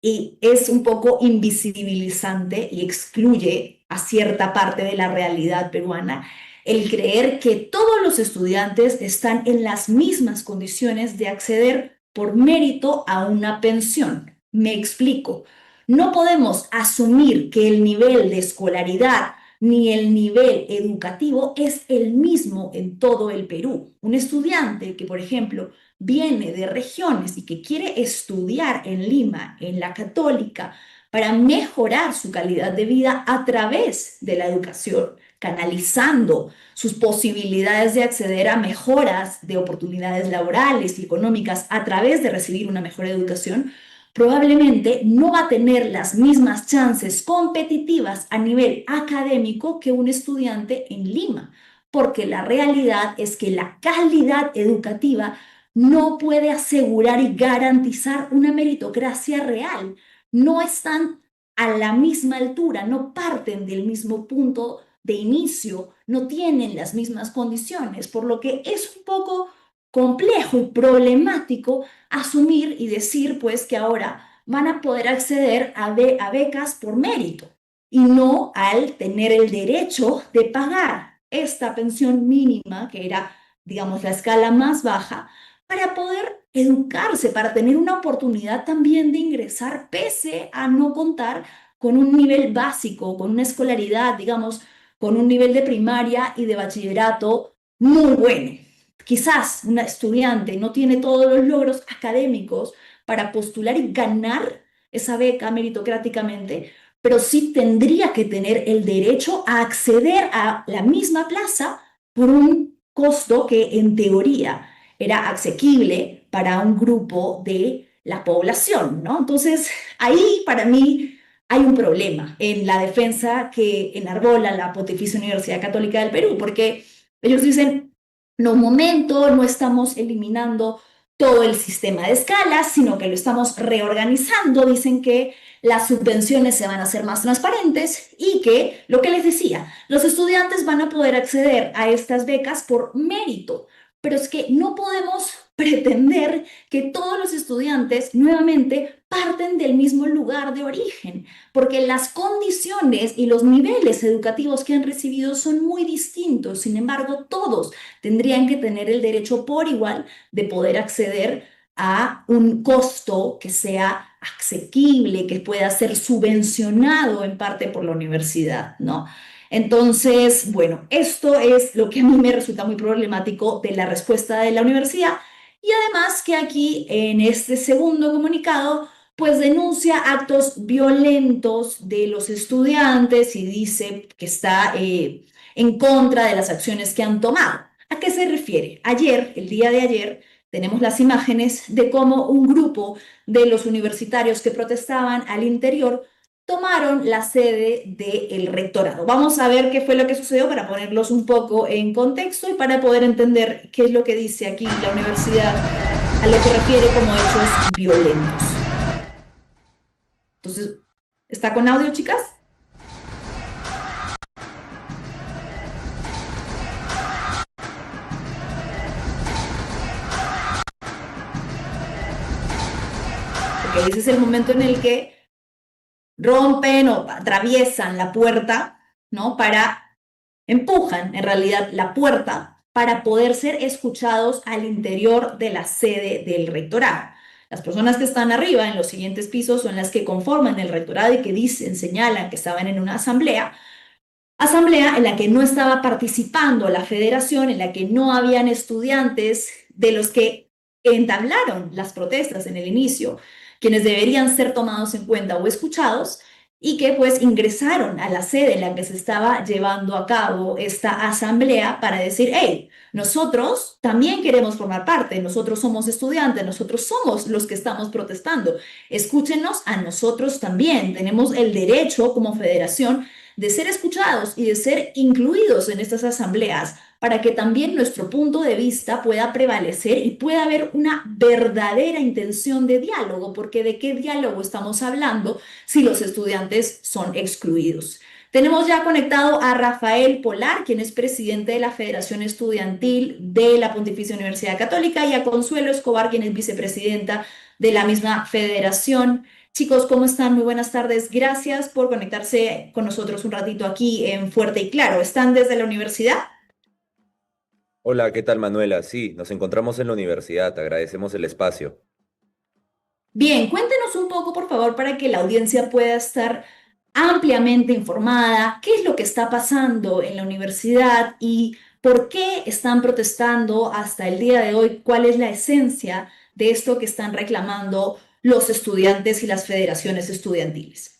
y es un poco invisibilizante y excluye a cierta parte de la realidad peruana el creer que todos los estudiantes están en las mismas condiciones de acceder por mérito a una pensión. Me explico. No podemos asumir que el nivel de escolaridad ni el nivel educativo es el mismo en todo el Perú. Un estudiante que, por ejemplo, viene de regiones y que quiere estudiar en Lima, en la Católica, para mejorar su calidad de vida a través de la educación, canalizando sus posibilidades de acceder a mejoras de oportunidades laborales y económicas a través de recibir una mejor educación, probablemente no va a tener las mismas chances competitivas a nivel académico que un estudiante en Lima, porque la realidad es que la calidad educativa no puede asegurar y garantizar una meritocracia real. No están a la misma altura, no parten del mismo punto de inicio, no tienen las mismas condiciones, por lo que es un poco complejo y problemático asumir y decir pues que ahora van a poder acceder a becas por mérito y no al tener el derecho de pagar esta pensión mínima, que era, digamos, la escala más baja, para poder educarse, para tener una oportunidad también de ingresar pese a no contar con un nivel básico, con una escolaridad, digamos, con un nivel de primaria y de bachillerato muy bueno. Quizás una estudiante no tiene todos los logros académicos para postular y ganar esa beca meritocráticamente, pero sí tendría que tener el derecho a acceder a la misma plaza por un costo que en teoría era asequible para un grupo de la población, ¿no? Entonces, ahí para mí hay un problema en la defensa que enarbola la Pontificia Universidad Católica del Perú, porque ellos dicen, no, un momento, no estamos eliminando todo el sistema de escalas, sino que lo estamos reorganizando. Dicen que las subvenciones se van a hacer más transparentes y que, lo que les decía, los estudiantes van a poder acceder a estas becas por mérito, pero es que no podemos pretender que todos los estudiantes nuevamente parten del mismo lugar de origen, porque las condiciones y los niveles educativos que han recibido son muy distintos. Sin embargo, todos tendrían que tener el derecho por igual de poder acceder a un costo que sea asequible, que pueda ser subvencionado en parte por la universidad, ¿no? Entonces, bueno, esto es lo que a mí me resulta muy problemático de la respuesta de la universidad y además que aquí en este segundo comunicado pues denuncia actos violentos de los estudiantes y dice que está en contra de las acciones que han tomado. ¿A qué se refiere? Ayer, el día de ayer, tenemos las imágenes de cómo un grupo de los universitarios que protestaban al interior tomaron la sede del rectorado. Vamos a ver qué fue lo que sucedió para ponerlos un poco en contexto y para poder entender qué es lo que dice aquí la universidad a lo que refiere como hechos violentos. Entonces, ¿está con audio, chicas? Ok, ese es el momento en el que rompen o atraviesan la puerta, ¿no? Empujan en realidad la puerta para poder ser escuchados al interior de la sede del rectorado. Las personas que están arriba en los siguientes pisos son las que conforman el rectorado y que señalan que estaban en una asamblea en la que no estaba participando la federación, en la que no habían estudiantes de los que entablaron las protestas en el inicio, quienes deberían ser tomados en cuenta o escuchados, y que pues ingresaron a la sede en la que se estaba llevando a cabo esta asamblea para decir, hey, nosotros también queremos formar parte, nosotros somos estudiantes, nosotros somos los que estamos protestando, escúchenos a nosotros también, tenemos el derecho como federación de ser escuchados y de ser incluidos en estas asambleas para que también nuestro punto de vista pueda prevalecer y pueda haber una verdadera intención de diálogo, porque ¿de qué diálogo estamos hablando si los estudiantes son excluidos? Tenemos ya conectado a Rafael Polar, quien es presidente de la Federación Estudiantil de la Pontificia Universidad Católica, y a Consuelo Escobar, quien es vicepresidenta de la misma federación. Chicos, ¿cómo están? Muy buenas tardes. Gracias por conectarse con nosotros un ratito aquí en Fuerte y Claro. ¿Están desde la universidad? Hola, ¿qué tal, Manuela? Sí, nos encontramos en la universidad, agradecemos el espacio. Bien, cuéntenos un poco, por favor, para que la audiencia pueda estar ampliamente informada. ¿Qué es lo que está pasando en la universidad y por qué están protestando hasta el día de hoy? ¿Cuál es la esencia de esto que están reclamando los estudiantes y las federaciones estudiantiles?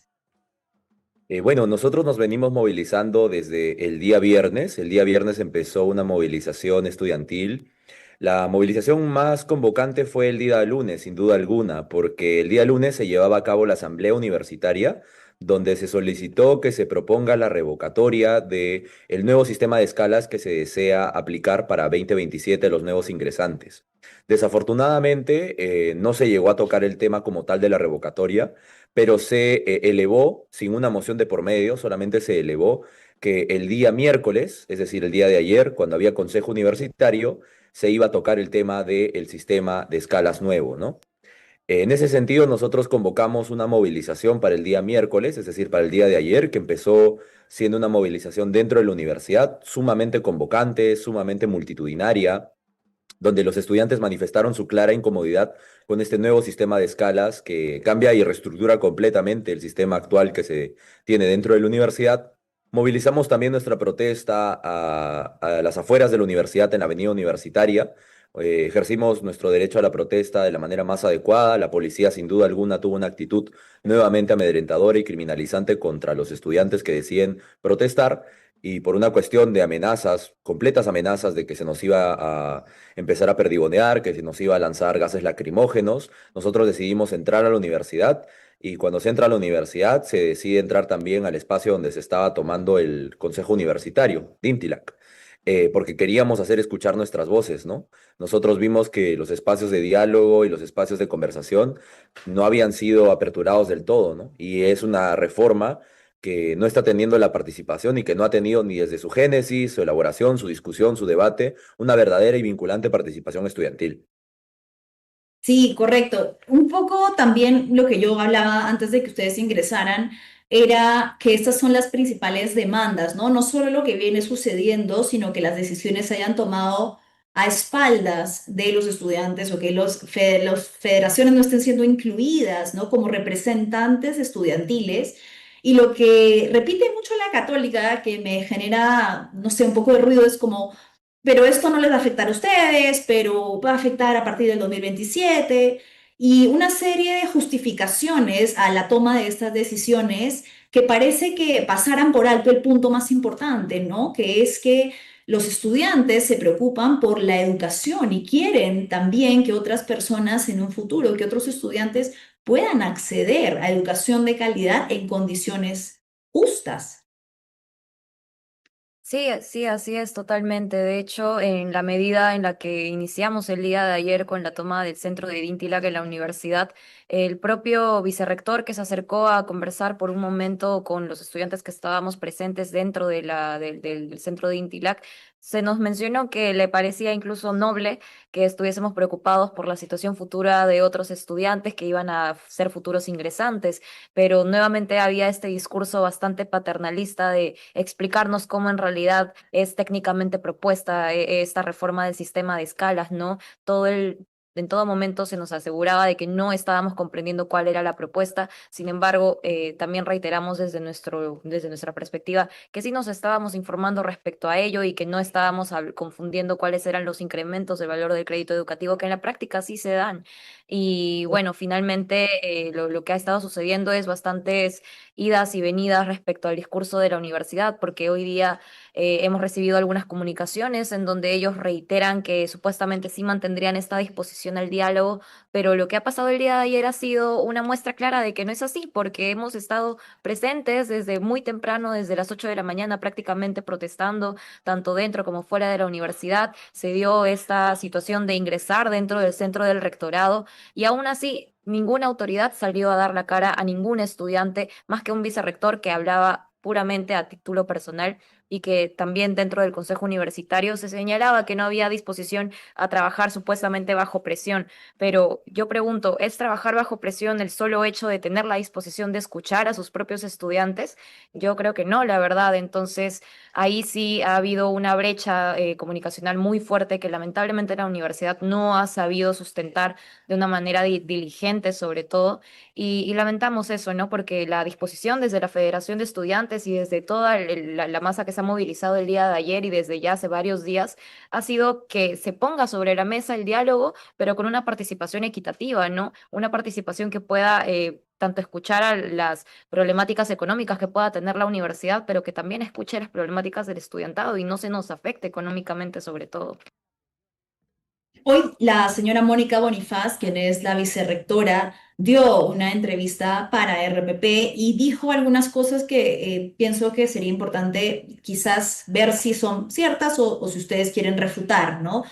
Bueno, nosotros nos venimos movilizando desde el día viernes. El día viernes empezó una movilización estudiantil. La movilización más convocante fue el día lunes, sin duda alguna, porque el día lunes se llevaba a cabo la asamblea universitaria, donde se solicitó que se proponga la revocatoria de el nuevo sistema de escalas que se desea aplicar para 2027 los nuevos ingresantes. Desafortunadamente, no se llegó a tocar el tema como tal de la revocatoria, pero se elevó, sin una moción de por medio, solamente se elevó que el día miércoles, es decir, el día de ayer, cuando había consejo universitario, se iba a tocar el tema del sistema de escalas nuevo, ¿no? En ese sentido, nosotros convocamos una movilización para el día miércoles, es decir, para el día de ayer, que empezó siendo una movilización dentro de la universidad, sumamente convocante, sumamente multitudinaria, donde los estudiantes manifestaron su clara incomodidad con este nuevo sistema de escalas que cambia y reestructura completamente el sistema actual que se tiene dentro de la universidad. Movilizamos también nuestra protesta a las afueras de la universidad en la avenida universitaria. Ejercimos nuestro derecho a la protesta de la manera más adecuada. La policía, sin duda alguna, tuvo una actitud nuevamente amedrentadora y criminalizante contra los estudiantes que deciden protestar. Y por una cuestión de amenazas, completas amenazas de que se nos iba a empezar a perdigonear, que se nos iba a lanzar gases lacrimógenos, nosotros decidimos entrar a la universidad y cuando se entra a la universidad se decide entrar también al espacio donde se estaba tomando el Consejo Universitario, DINTILAC, porque queríamos hacer escuchar nuestras voces, ¿no? Nosotros vimos que los espacios de diálogo y los espacios de conversación no habían sido aperturados del todo, ¿no? Y es una reforma que no está teniendo la participación y que no ha tenido ni desde su génesis, su elaboración, su discusión, su debate, una verdadera y vinculante participación estudiantil. Sí, correcto. Un poco también lo que yo hablaba antes de que ustedes ingresaran era que estas son las principales demandas, ¿no? No solo lo que viene sucediendo, sino que las decisiones se hayan tomado a espaldas de los estudiantes o que las federaciones no estén siendo incluidas, ¿no? Como representantes estudiantiles. Y lo que repite mucho la católica, que me genera, no sé, un poco de ruido, es como pero esto no les va a afectar a ustedes, pero va a afectar a partir del 2027 y una serie de justificaciones a la toma de estas decisiones que parece que pasaran por alto el punto más importante, ¿no? Que es que los estudiantes se preocupan por la educación y quieren también que otras personas en un futuro, que otros estudiantes puedan acceder a educación de calidad en condiciones justas. Sí, sí, así es totalmente. De hecho, en la medida en la que iniciamos el día de ayer con la toma del centro de Dintilac en la universidad, el propio vicerrector que se acercó a conversar por un momento con los estudiantes que estábamos presentes dentro de del centro de Dintilac, se nos mencionó que le parecía incluso noble que estuviésemos preocupados por la situación futura de otros estudiantes que iban a ser futuros ingresantes, pero nuevamente había este discurso bastante paternalista de explicarnos cómo en realidad es técnicamente propuesta esta reforma del sistema de escalas, ¿no? En todo momento se nos aseguraba de que no estábamos comprendiendo cuál era la propuesta. Sin embargo, también reiteramos desde nuestra perspectiva que sí nos estábamos informando respecto a ello y que no estábamos confundiendo cuáles eran los incrementos del valor del crédito educativo que en la práctica sí se dan. Y bueno, finalmente lo que ha estado sucediendo es bastantes idas y venidas respecto al discurso de la universidad, porque hoy día hemos recibido algunas comunicaciones en donde ellos reiteran que supuestamente sí mantendrían esta disposición al diálogo, pero lo que ha pasado el día de ayer ha sido una muestra clara de que no es así, porque hemos estado presentes desde muy temprano, desde las 8 de la mañana prácticamente protestando, tanto dentro como fuera de la universidad. Se dio esta situación de ingresar dentro del centro del rectorado y aún así ninguna autoridad salió a dar la cara a ningún estudiante, más que un vicerrector que hablaba puramente a título personal y que también dentro del consejo universitario se señalaba que no había disposición a trabajar supuestamente bajo presión. Pero yo pregunto, ¿es trabajar bajo presión el solo hecho de tener la disposición de escuchar a sus propios estudiantes? Yo creo que no, la verdad. Entonces, ahí sí ha habido una brecha comunicacional muy fuerte que lamentablemente la universidad no ha sabido sustentar de una manera diligente sobre todo, y lamentamos eso, ¿no? Porque la disposición desde la Federación de Estudiantes y desde toda la masa que se ha movilizado el día de ayer y desde ya hace varios días ha sido que se ponga sobre la mesa el diálogo, pero con una participación equitativa, ¿no? Una participación que pueda tanto escuchar a las problemáticas económicas que pueda tener la universidad, pero que también escuche las problemáticas del estudiantado y no se nos afecte económicamente sobre todo. Hoy la señora Mónica Bonifaz, quien es la vicerrectora, dio una entrevista para RPP y dijo algunas cosas que pienso que sería importante quizás ver si son ciertas o si ustedes quieren refutar, ¿no?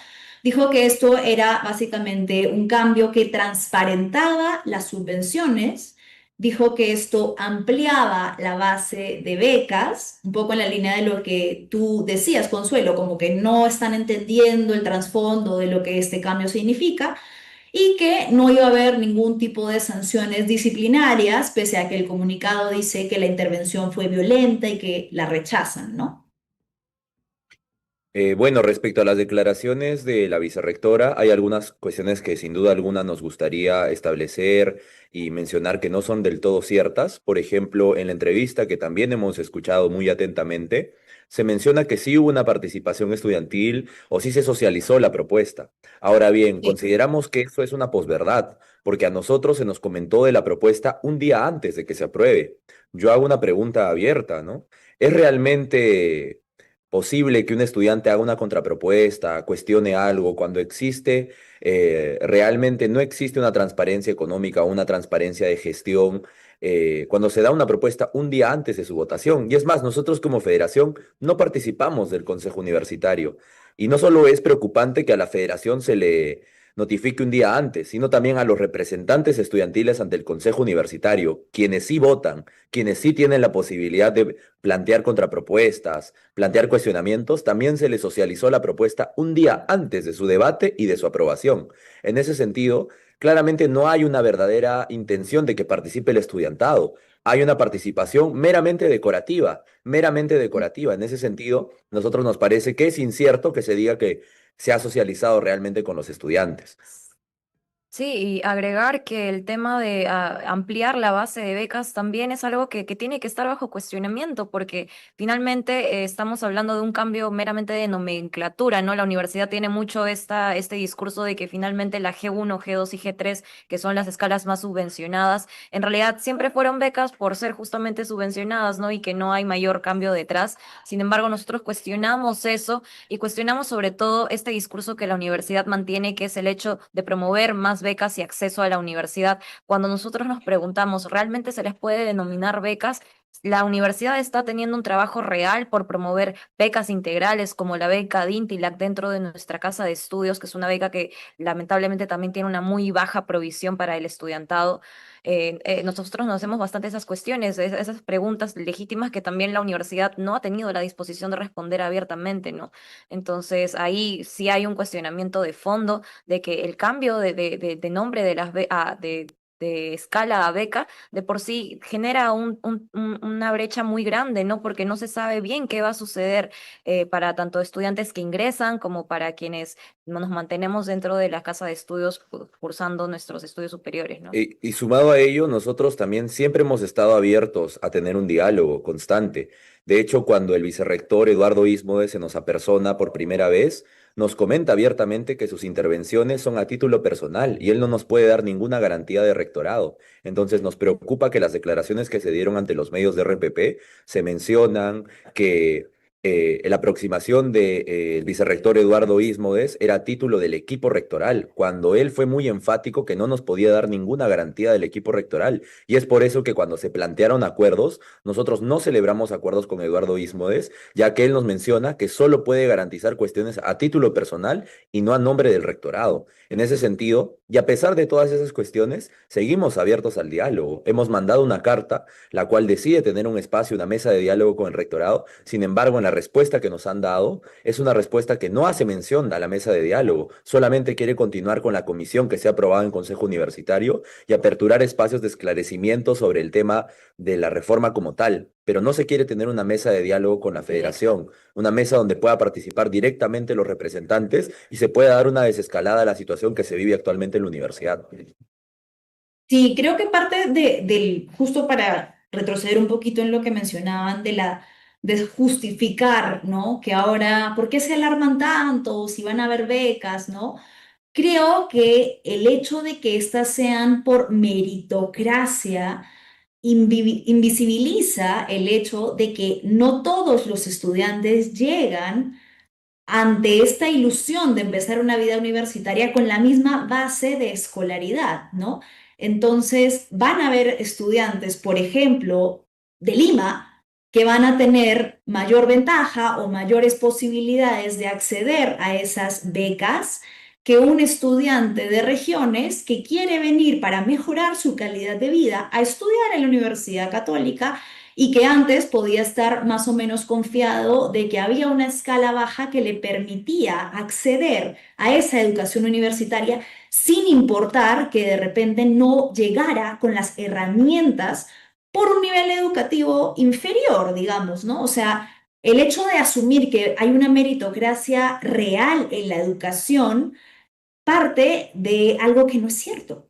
Dijo que esto era básicamente un cambio que transparentaba las subvenciones. Dijo que esto ampliaba la base de becas, un poco en la línea de lo que tú decías, Consuelo, como que no están entendiendo el trasfondo de lo que este cambio significa y que no iba a haber ningún tipo de sanciones disciplinarias, pese a que el comunicado dice que la intervención fue violenta y que la rechazan, ¿no? Bueno, respecto a las declaraciones de la vicerrectora, hay algunas cuestiones que sin duda alguna nos gustaría establecer y mencionar que no son del todo ciertas. Por ejemplo, en la entrevista que también hemos escuchado muy atentamente, se menciona que sí hubo una participación estudiantil o sí se socializó la propuesta. Ahora bien, consideramos que eso es una posverdad, porque a nosotros se nos comentó de la propuesta un día antes de que se apruebe. Yo hago una pregunta abierta, ¿no? ¿Es realmente posible que un estudiante haga una contrapropuesta, cuestione algo, cuando existe, realmente no existe una transparencia económica o una transparencia de gestión, cuando se da una propuesta un día antes de su votación? Y es más, nosotros como federación no participamos del Consejo Universitario. Y no solo es preocupante que a la federación notifique un día antes, sino también a los representantes estudiantiles ante el Consejo Universitario, quienes sí votan, quienes sí tienen la posibilidad de plantear contrapropuestas, plantear cuestionamientos, también se les socializó la propuesta un día antes de su debate y de su aprobación. En ese sentido, claramente no hay una verdadera intención de que participe el estudiantado. Hay una participación meramente decorativa, meramente decorativa. En ese sentido, nosotros nos parece que es incierto que se diga que se ha socializado realmente con los estudiantes. Sí, y agregar que el tema de ampliar la base de becas también es algo que tiene que estar bajo cuestionamiento, porque finalmente estamos hablando de un cambio meramente de nomenclatura, ¿no? La universidad tiene mucho este discurso de que finalmente la G1, G2 y G3, que son las escalas más subvencionadas, en realidad siempre fueron becas por ser justamente subvencionadas, ¿no? Y que no hay mayor cambio detrás. Sin embargo, nosotros cuestionamos eso y cuestionamos sobre todo este discurso que la universidad mantiene, que es el hecho de promover más becas y acceso a la universidad. Cuando nosotros nos preguntamos, ¿realmente se les puede denominar becas? La universidad está teniendo un trabajo real por promover becas integrales como la beca Dintilac dentro de nuestra casa de estudios, que es una beca que lamentablemente también tiene una muy baja provisión para el estudiantado. Nosotros nos hacemos bastante esas cuestiones, esas preguntas legítimas que también la universidad no ha tenido la disposición de responder abiertamente, ¿no? Entonces ahí sí hay un cuestionamiento de fondo de que el cambio de nombre de de escala a beca de por sí genera una brecha muy grande, ¿no? Porque no se sabe bien qué va a suceder para tanto estudiantes que ingresan como para quienes nos mantenemos dentro de la casa de estudios cursando nuestros estudios superiores, ¿no? Y sumado a ello, nosotros también siempre hemos estado abiertos a tener un diálogo constante. De hecho, cuando el vicerrector Eduardo Ismodes se nos apersona por primera vez, nos comenta abiertamente que sus intervenciones son a título personal y él no nos puede dar ninguna garantía de rectorado. Entonces nos preocupa que las declaraciones que se dieron ante los medios de RPP se mencionan que la aproximación del vicerrector Eduardo Ismodes era a título del equipo rectoral, cuando él fue muy enfático que no nos podía dar ninguna garantía del equipo rectoral. Y es por eso que cuando se plantearon acuerdos, nosotros no celebramos acuerdos con Eduardo Ismodes, ya que él nos menciona que solo puede garantizar cuestiones a título personal y no a nombre del rectorado. En ese sentido, y a pesar de todas esas cuestiones, seguimos abiertos al diálogo. Hemos mandado una carta, la cual decide tener un espacio, una mesa de diálogo con el rectorado. Sin embargo, en la respuesta que nos han dado es una respuesta que no hace mención a la mesa de diálogo, solamente quiere continuar con la comisión que se ha aprobado en Consejo Universitario y aperturar espacios de esclarecimiento sobre el tema de la reforma como tal, pero no se quiere tener una mesa de diálogo con la federación, una mesa donde pueda participar directamente los representantes y se pueda dar una desescalada a la situación que se vive actualmente en la universidad. Sí, creo que parte justo para retroceder un poquito en lo que mencionaban de justificar, ¿no? Que ahora, ¿por qué se alarman tanto? Si van a haber becas, ¿no? Creo que el hecho de que éstas sean por meritocracia invisibiliza el hecho de que no todos los estudiantes llegan ante esta ilusión de empezar una vida universitaria con la misma base de escolaridad, ¿no? Entonces, van a haber estudiantes, por ejemplo, de Lima, que van a tener mayor ventaja o mayores posibilidades de acceder a esas becas que un estudiante de regiones que quiere venir para mejorar su calidad de vida a estudiar en la Universidad Católica y que antes podía estar más o menos confiado de que había una escala baja que le permitía acceder a esa educación universitaria sin importar que de repente no llegara con las herramientas por un nivel educativo inferior, digamos, ¿no? O sea, el hecho de asumir que hay una meritocracia real en la educación parte de algo que no es cierto.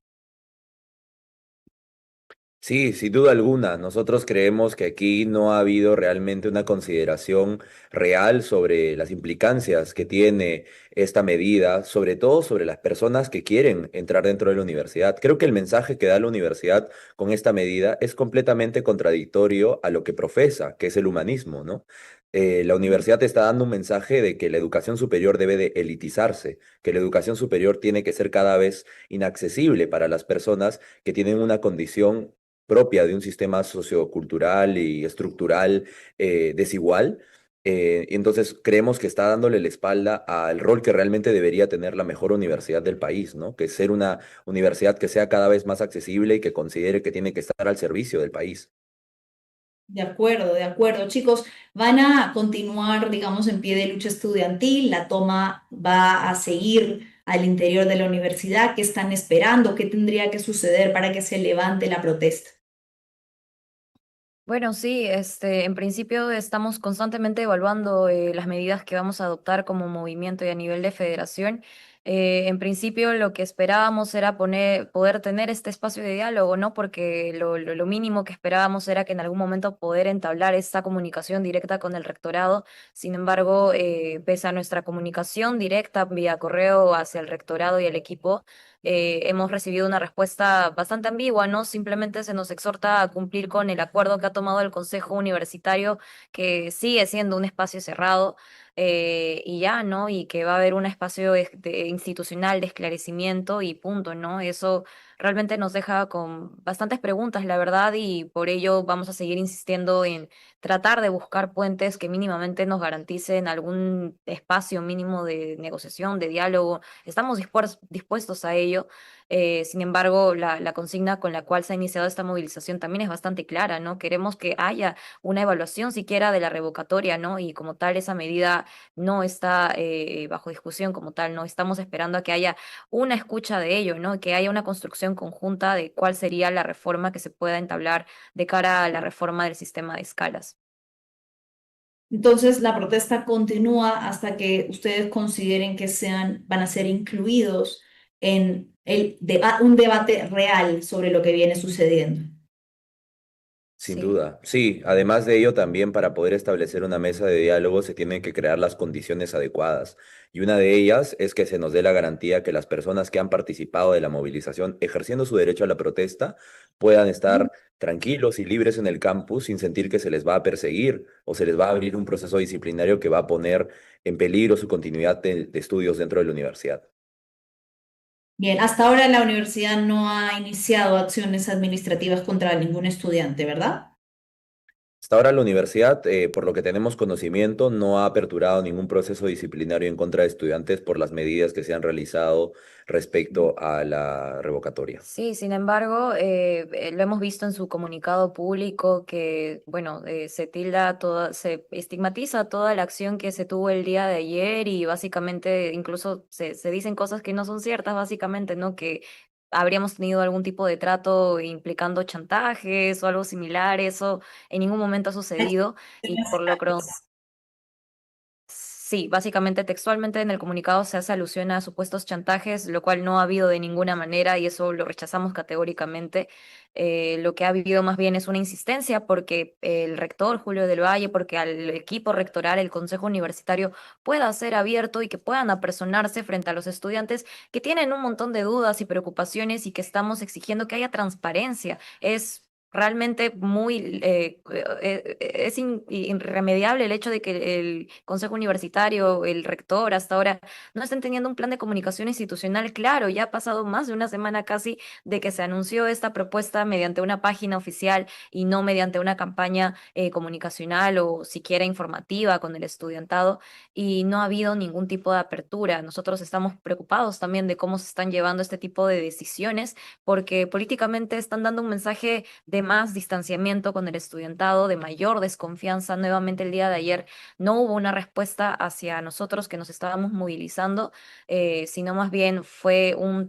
Sí, sin duda alguna. Nosotros creemos que aquí no ha habido realmente una consideración real sobre las implicancias que tiene esta medida, sobre todo sobre las personas que quieren entrar dentro de la universidad. Creo que el mensaje que da la universidad con esta medida es completamente contradictorio a lo que profesa, que es el humanismo, ¿no? La universidad está dando un mensaje de que la educación superior debe de elitizarse, que la educación superior tiene que ser cada vez inaccesible para las personas que tienen una condición propia de un sistema sociocultural y estructural desigual. Entonces creemos que está dándole la espalda al rol que realmente debería tener la mejor universidad del país, ¿no? Que es ser una universidad que sea cada vez más accesible y que considere que tiene que estar al servicio del país. De acuerdo, de acuerdo. Chicos, van a continuar, digamos, en pie de lucha estudiantil, la toma va a seguir al interior de la universidad. ¿Qué están esperando? ¿Qué tendría que suceder para que se levante la protesta? Bueno, sí, en principio estamos constantemente evaluando las medidas que vamos a adoptar como movimiento y a nivel de federación. En principio lo que esperábamos era poder tener este espacio de diálogo, ¿no? Porque lo mínimo que esperábamos era que en algún momento poder entablar esta comunicación directa con el rectorado. Sin embargo, pese a nuestra comunicación directa vía correo hacia el rectorado y el equipo, hemos recibido una respuesta bastante ambigua, ¿no? Simplemente se nos exhorta a cumplir con el acuerdo que ha tomado el Consejo Universitario, que sigue siendo un espacio cerrado, y ya, ¿no? Y que va a haber un espacio institucional de esclarecimiento y punto, ¿no? Eso realmente nos deja con bastantes preguntas, la verdad, y por ello vamos a seguir insistiendo en tratar de buscar puentes que mínimamente nos garanticen algún espacio mínimo de negociación, de diálogo. Estamos dispuestos a ello. Sin embargo, la consigna con la cual se ha iniciado esta movilización también es bastante clara, ¿no? Queremos que haya una evaluación siquiera de la revocatoria, ¿no? Y como tal, esa medida no está bajo discusión como tal, ¿no? Estamos esperando a que haya una escucha de ello, ¿no? Que haya una construcción conjunta de cuál sería la reforma que se pueda entablar de cara a la reforma del sistema de escalas. Entonces, la protesta continúa hasta que ustedes consideren que van a ser incluidos en un debate real sobre lo que viene sucediendo. Sin Sí. duda, sí. Además de ello, también para poder establecer una mesa de diálogo se tienen que crear las condiciones adecuadas. Y una de ellas es que se nos dé la garantía que las personas que han participado de la movilización, ejerciendo su derecho a la protesta, puedan estar tranquilos y libres en el campus sin sentir que se les va a perseguir o se les va a abrir un proceso disciplinario que va a poner en peligro su continuidad de estudios dentro de la universidad. Bien, hasta ahora la universidad no ha iniciado acciones administrativas contra ningún estudiante, ¿verdad? Hasta ahora la universidad, por lo que tenemos conocimiento, no ha aperturado ningún proceso disciplinario en contra de estudiantes por las medidas que se han realizado respecto a la revocatoria. Sí, sin embargo, lo hemos visto en su comunicado público que, bueno, se estigmatiza toda la acción que se tuvo el día de ayer y básicamente incluso se dicen cosas que no son ciertas, básicamente, ¿no? Que habríamos tenido algún tipo de trato implicando chantajes o algo similar, eso en ningún momento ha sucedido y por lo que sí, básicamente textualmente en el comunicado se hace alusión a supuestos chantajes, lo cual no ha habido de ninguna manera y eso lo rechazamos categóricamente. Lo que ha habido más bien es una insistencia porque el rector Julio del Valle, porque al equipo rectoral, el consejo universitario pueda ser abierto y que puedan apersonarse frente a los estudiantes que tienen un montón de dudas y preocupaciones y que estamos exigiendo que haya transparencia. Es realmente irremediable el hecho de que el Consejo Universitario, el rector, hasta ahora no estén teniendo un plan de comunicación institucional claro. Ya ha pasado más de una semana casi de que se anunció esta propuesta mediante una página oficial y no mediante una campaña comunicacional o siquiera informativa con el estudiantado, y no ha habido ningún tipo de apertura. Nosotros estamos preocupados también de cómo se están llevando este tipo de decisiones porque políticamente están dando un mensaje de más distanciamiento con el estudiantado, de mayor desconfianza. Nuevamente el día de ayer no hubo una respuesta hacia nosotros que nos estábamos movilizando, sino más bien fue una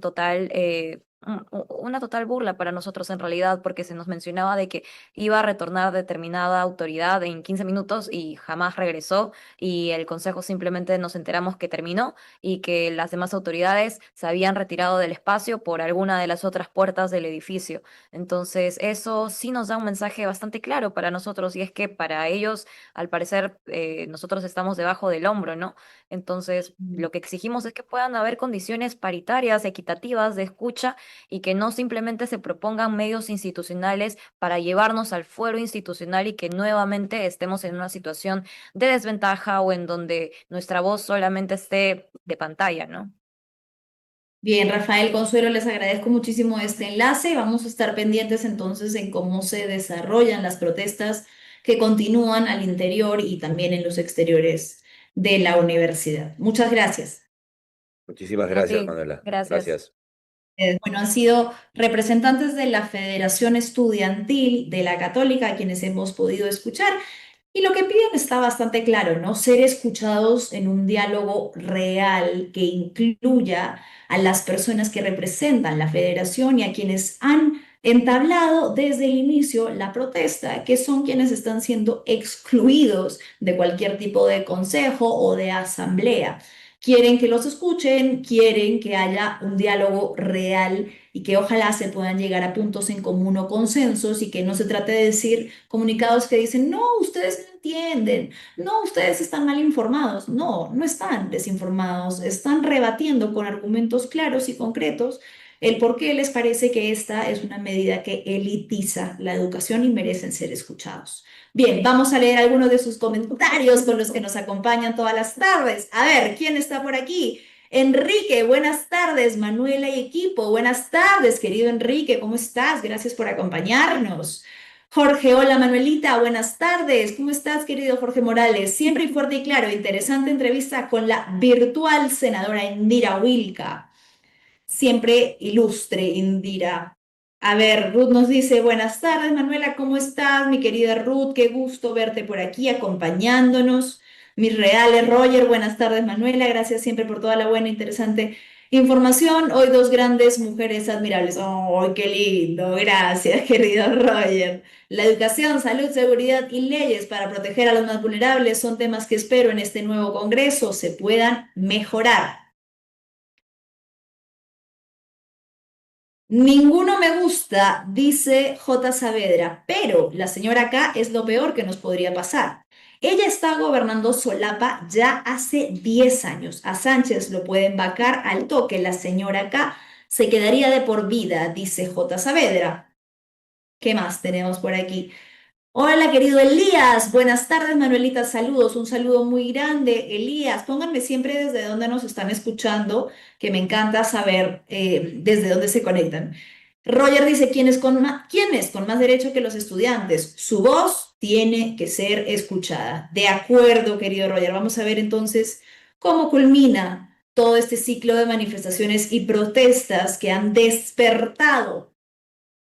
total burla para nosotros en realidad, porque se nos mencionaba de que iba a retornar determinada autoridad en 15 minutos y jamás regresó, y el consejo simplemente nos enteramos que terminó y que las demás autoridades se habían retirado del espacio por alguna de las otras puertas del edificio. Entonces, eso sí nos da un mensaje bastante claro para nosotros y es que para ellos, al parecer, nosotros estamos debajo del hombro, ¿no? Entonces, lo que exigimos es que puedan haber condiciones paritarias, equitativas de escucha y que no simplemente se propongan medios institucionales para llevarnos al fuero institucional y que nuevamente estemos en una situación de desventaja o en donde nuestra voz solamente esté de pantalla, ¿no? Bien, Rafael Consuelo, les agradezco muchísimo este enlace. Vamos a estar pendientes entonces en cómo se desarrollan las protestas que continúan al interior y también en los exteriores de la universidad. Muchas gracias. Muchísimas A gracias, ti, Manuela. gracias. Gracias. Bueno, han sido representantes de la Federación Estudiantil de la Católica a quienes hemos podido escuchar. Y lo que piden está bastante claro, ¿no? Ser escuchados en un diálogo real que incluya a las personas que representan la federación y a quienes han entablado desde el inicio la protesta, que son quienes están siendo excluidos de cualquier tipo de consejo o de asamblea. Quieren que los escuchen, quieren que haya un diálogo real y que ojalá se puedan llegar a puntos en común o consensos y que no se trate de decir comunicados que dicen, no, ustedes no entienden, no, ustedes están mal informados. No, no están desinformados, están rebatiendo con argumentos claros y concretos el por qué les parece que esta es una medida que elitiza la educación y merecen ser escuchados. Bien, vamos a leer algunos de sus comentarios con los que nos acompañan todas las tardes. A ver, ¿quién está por aquí? Enrique, buenas tardes, Manuela y equipo. Buenas tardes, querido Enrique, ¿cómo estás? Gracias por acompañarnos. Jorge, hola Manuelita, buenas tardes. ¿Cómo estás, querido Jorge Morales? Siempre y fuerte y claro, interesante entrevista con la virtual senadora Indira Wilca. Siempre ilustre, Indira. A ver, Ruth nos dice, buenas tardes, Manuela, ¿cómo estás? Mi querida Ruth, qué gusto verte por aquí acompañándonos. Mis reales, Roger, buenas tardes, Manuela, gracias siempre por toda la buena, interesante información. Hoy dos grandes mujeres admirables. ¡Oh, qué lindo! Gracias, querido Roger. La educación, salud, seguridad y leyes para proteger a los más vulnerables son temas que espero en este nuevo Congreso se puedan mejorar. Ninguno me gusta, dice J. Saavedra, pero la señora K es lo peor que nos podría pasar. Ella está gobernando solapa ya hace 10 años. A Sánchez lo pueden vacar al toque. La señora K se quedaría de por vida, dice J. Saavedra. ¿Qué más tenemos por aquí? Hola, querido Elías. Buenas tardes, Manuelita. Saludos. Un saludo muy grande. Elías, pónganme siempre desde dónde nos están escuchando, que me encanta saber desde dónde se conectan. Roger dice, ¿quién es con más derecho que los estudiantes? Su voz tiene que ser escuchada. De acuerdo, querido Roger. Vamos a ver entonces cómo culmina todo este ciclo de manifestaciones y protestas que han despertado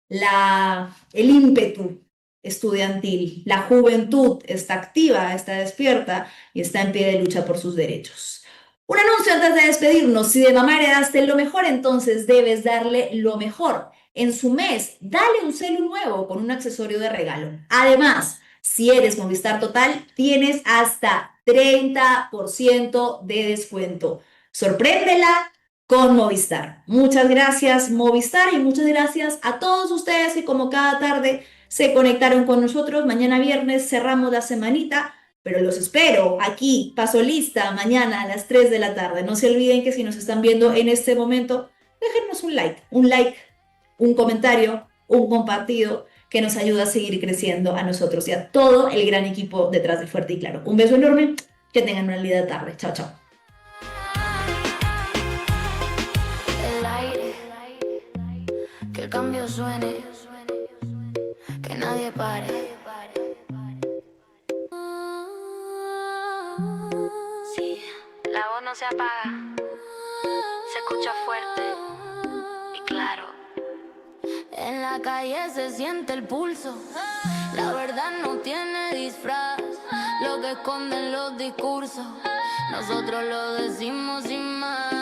el ímpetu estudiantil. La juventud está activa, está despierta y está en pie de lucha por sus derechos. Un anuncio antes de despedirnos. Si de mamá heredaste lo mejor, entonces debes darle lo mejor. En su mes, dale un celu nuevo con un accesorio de regalo. Además, si eres Movistar Total, tienes hasta 30% de descuento. Sorpréndela con Movistar. Muchas gracias, Movistar, y muchas gracias a todos ustedes que como cada tarde se conectaron con nosotros. Mañana viernes cerramos la semanita, pero los espero aquí, paso lista, mañana a las 3 de la tarde. No se olviden que si nos están viendo en este momento, déjenos un like, un comentario, un compartido, que nos ayuda a seguir creciendo a nosotros y a todo el gran equipo detrás de Fuerte y Claro. Un beso enorme, que tengan una linda tarde. Chao, chao. Que el cambio suene, que nadie pare. Sí, la voz no se apaga, se escucha fuerte y claro. En la calle se siente el pulso, la verdad no tiene disfraz, lo que esconden los discursos, nosotros lo decimos sin más.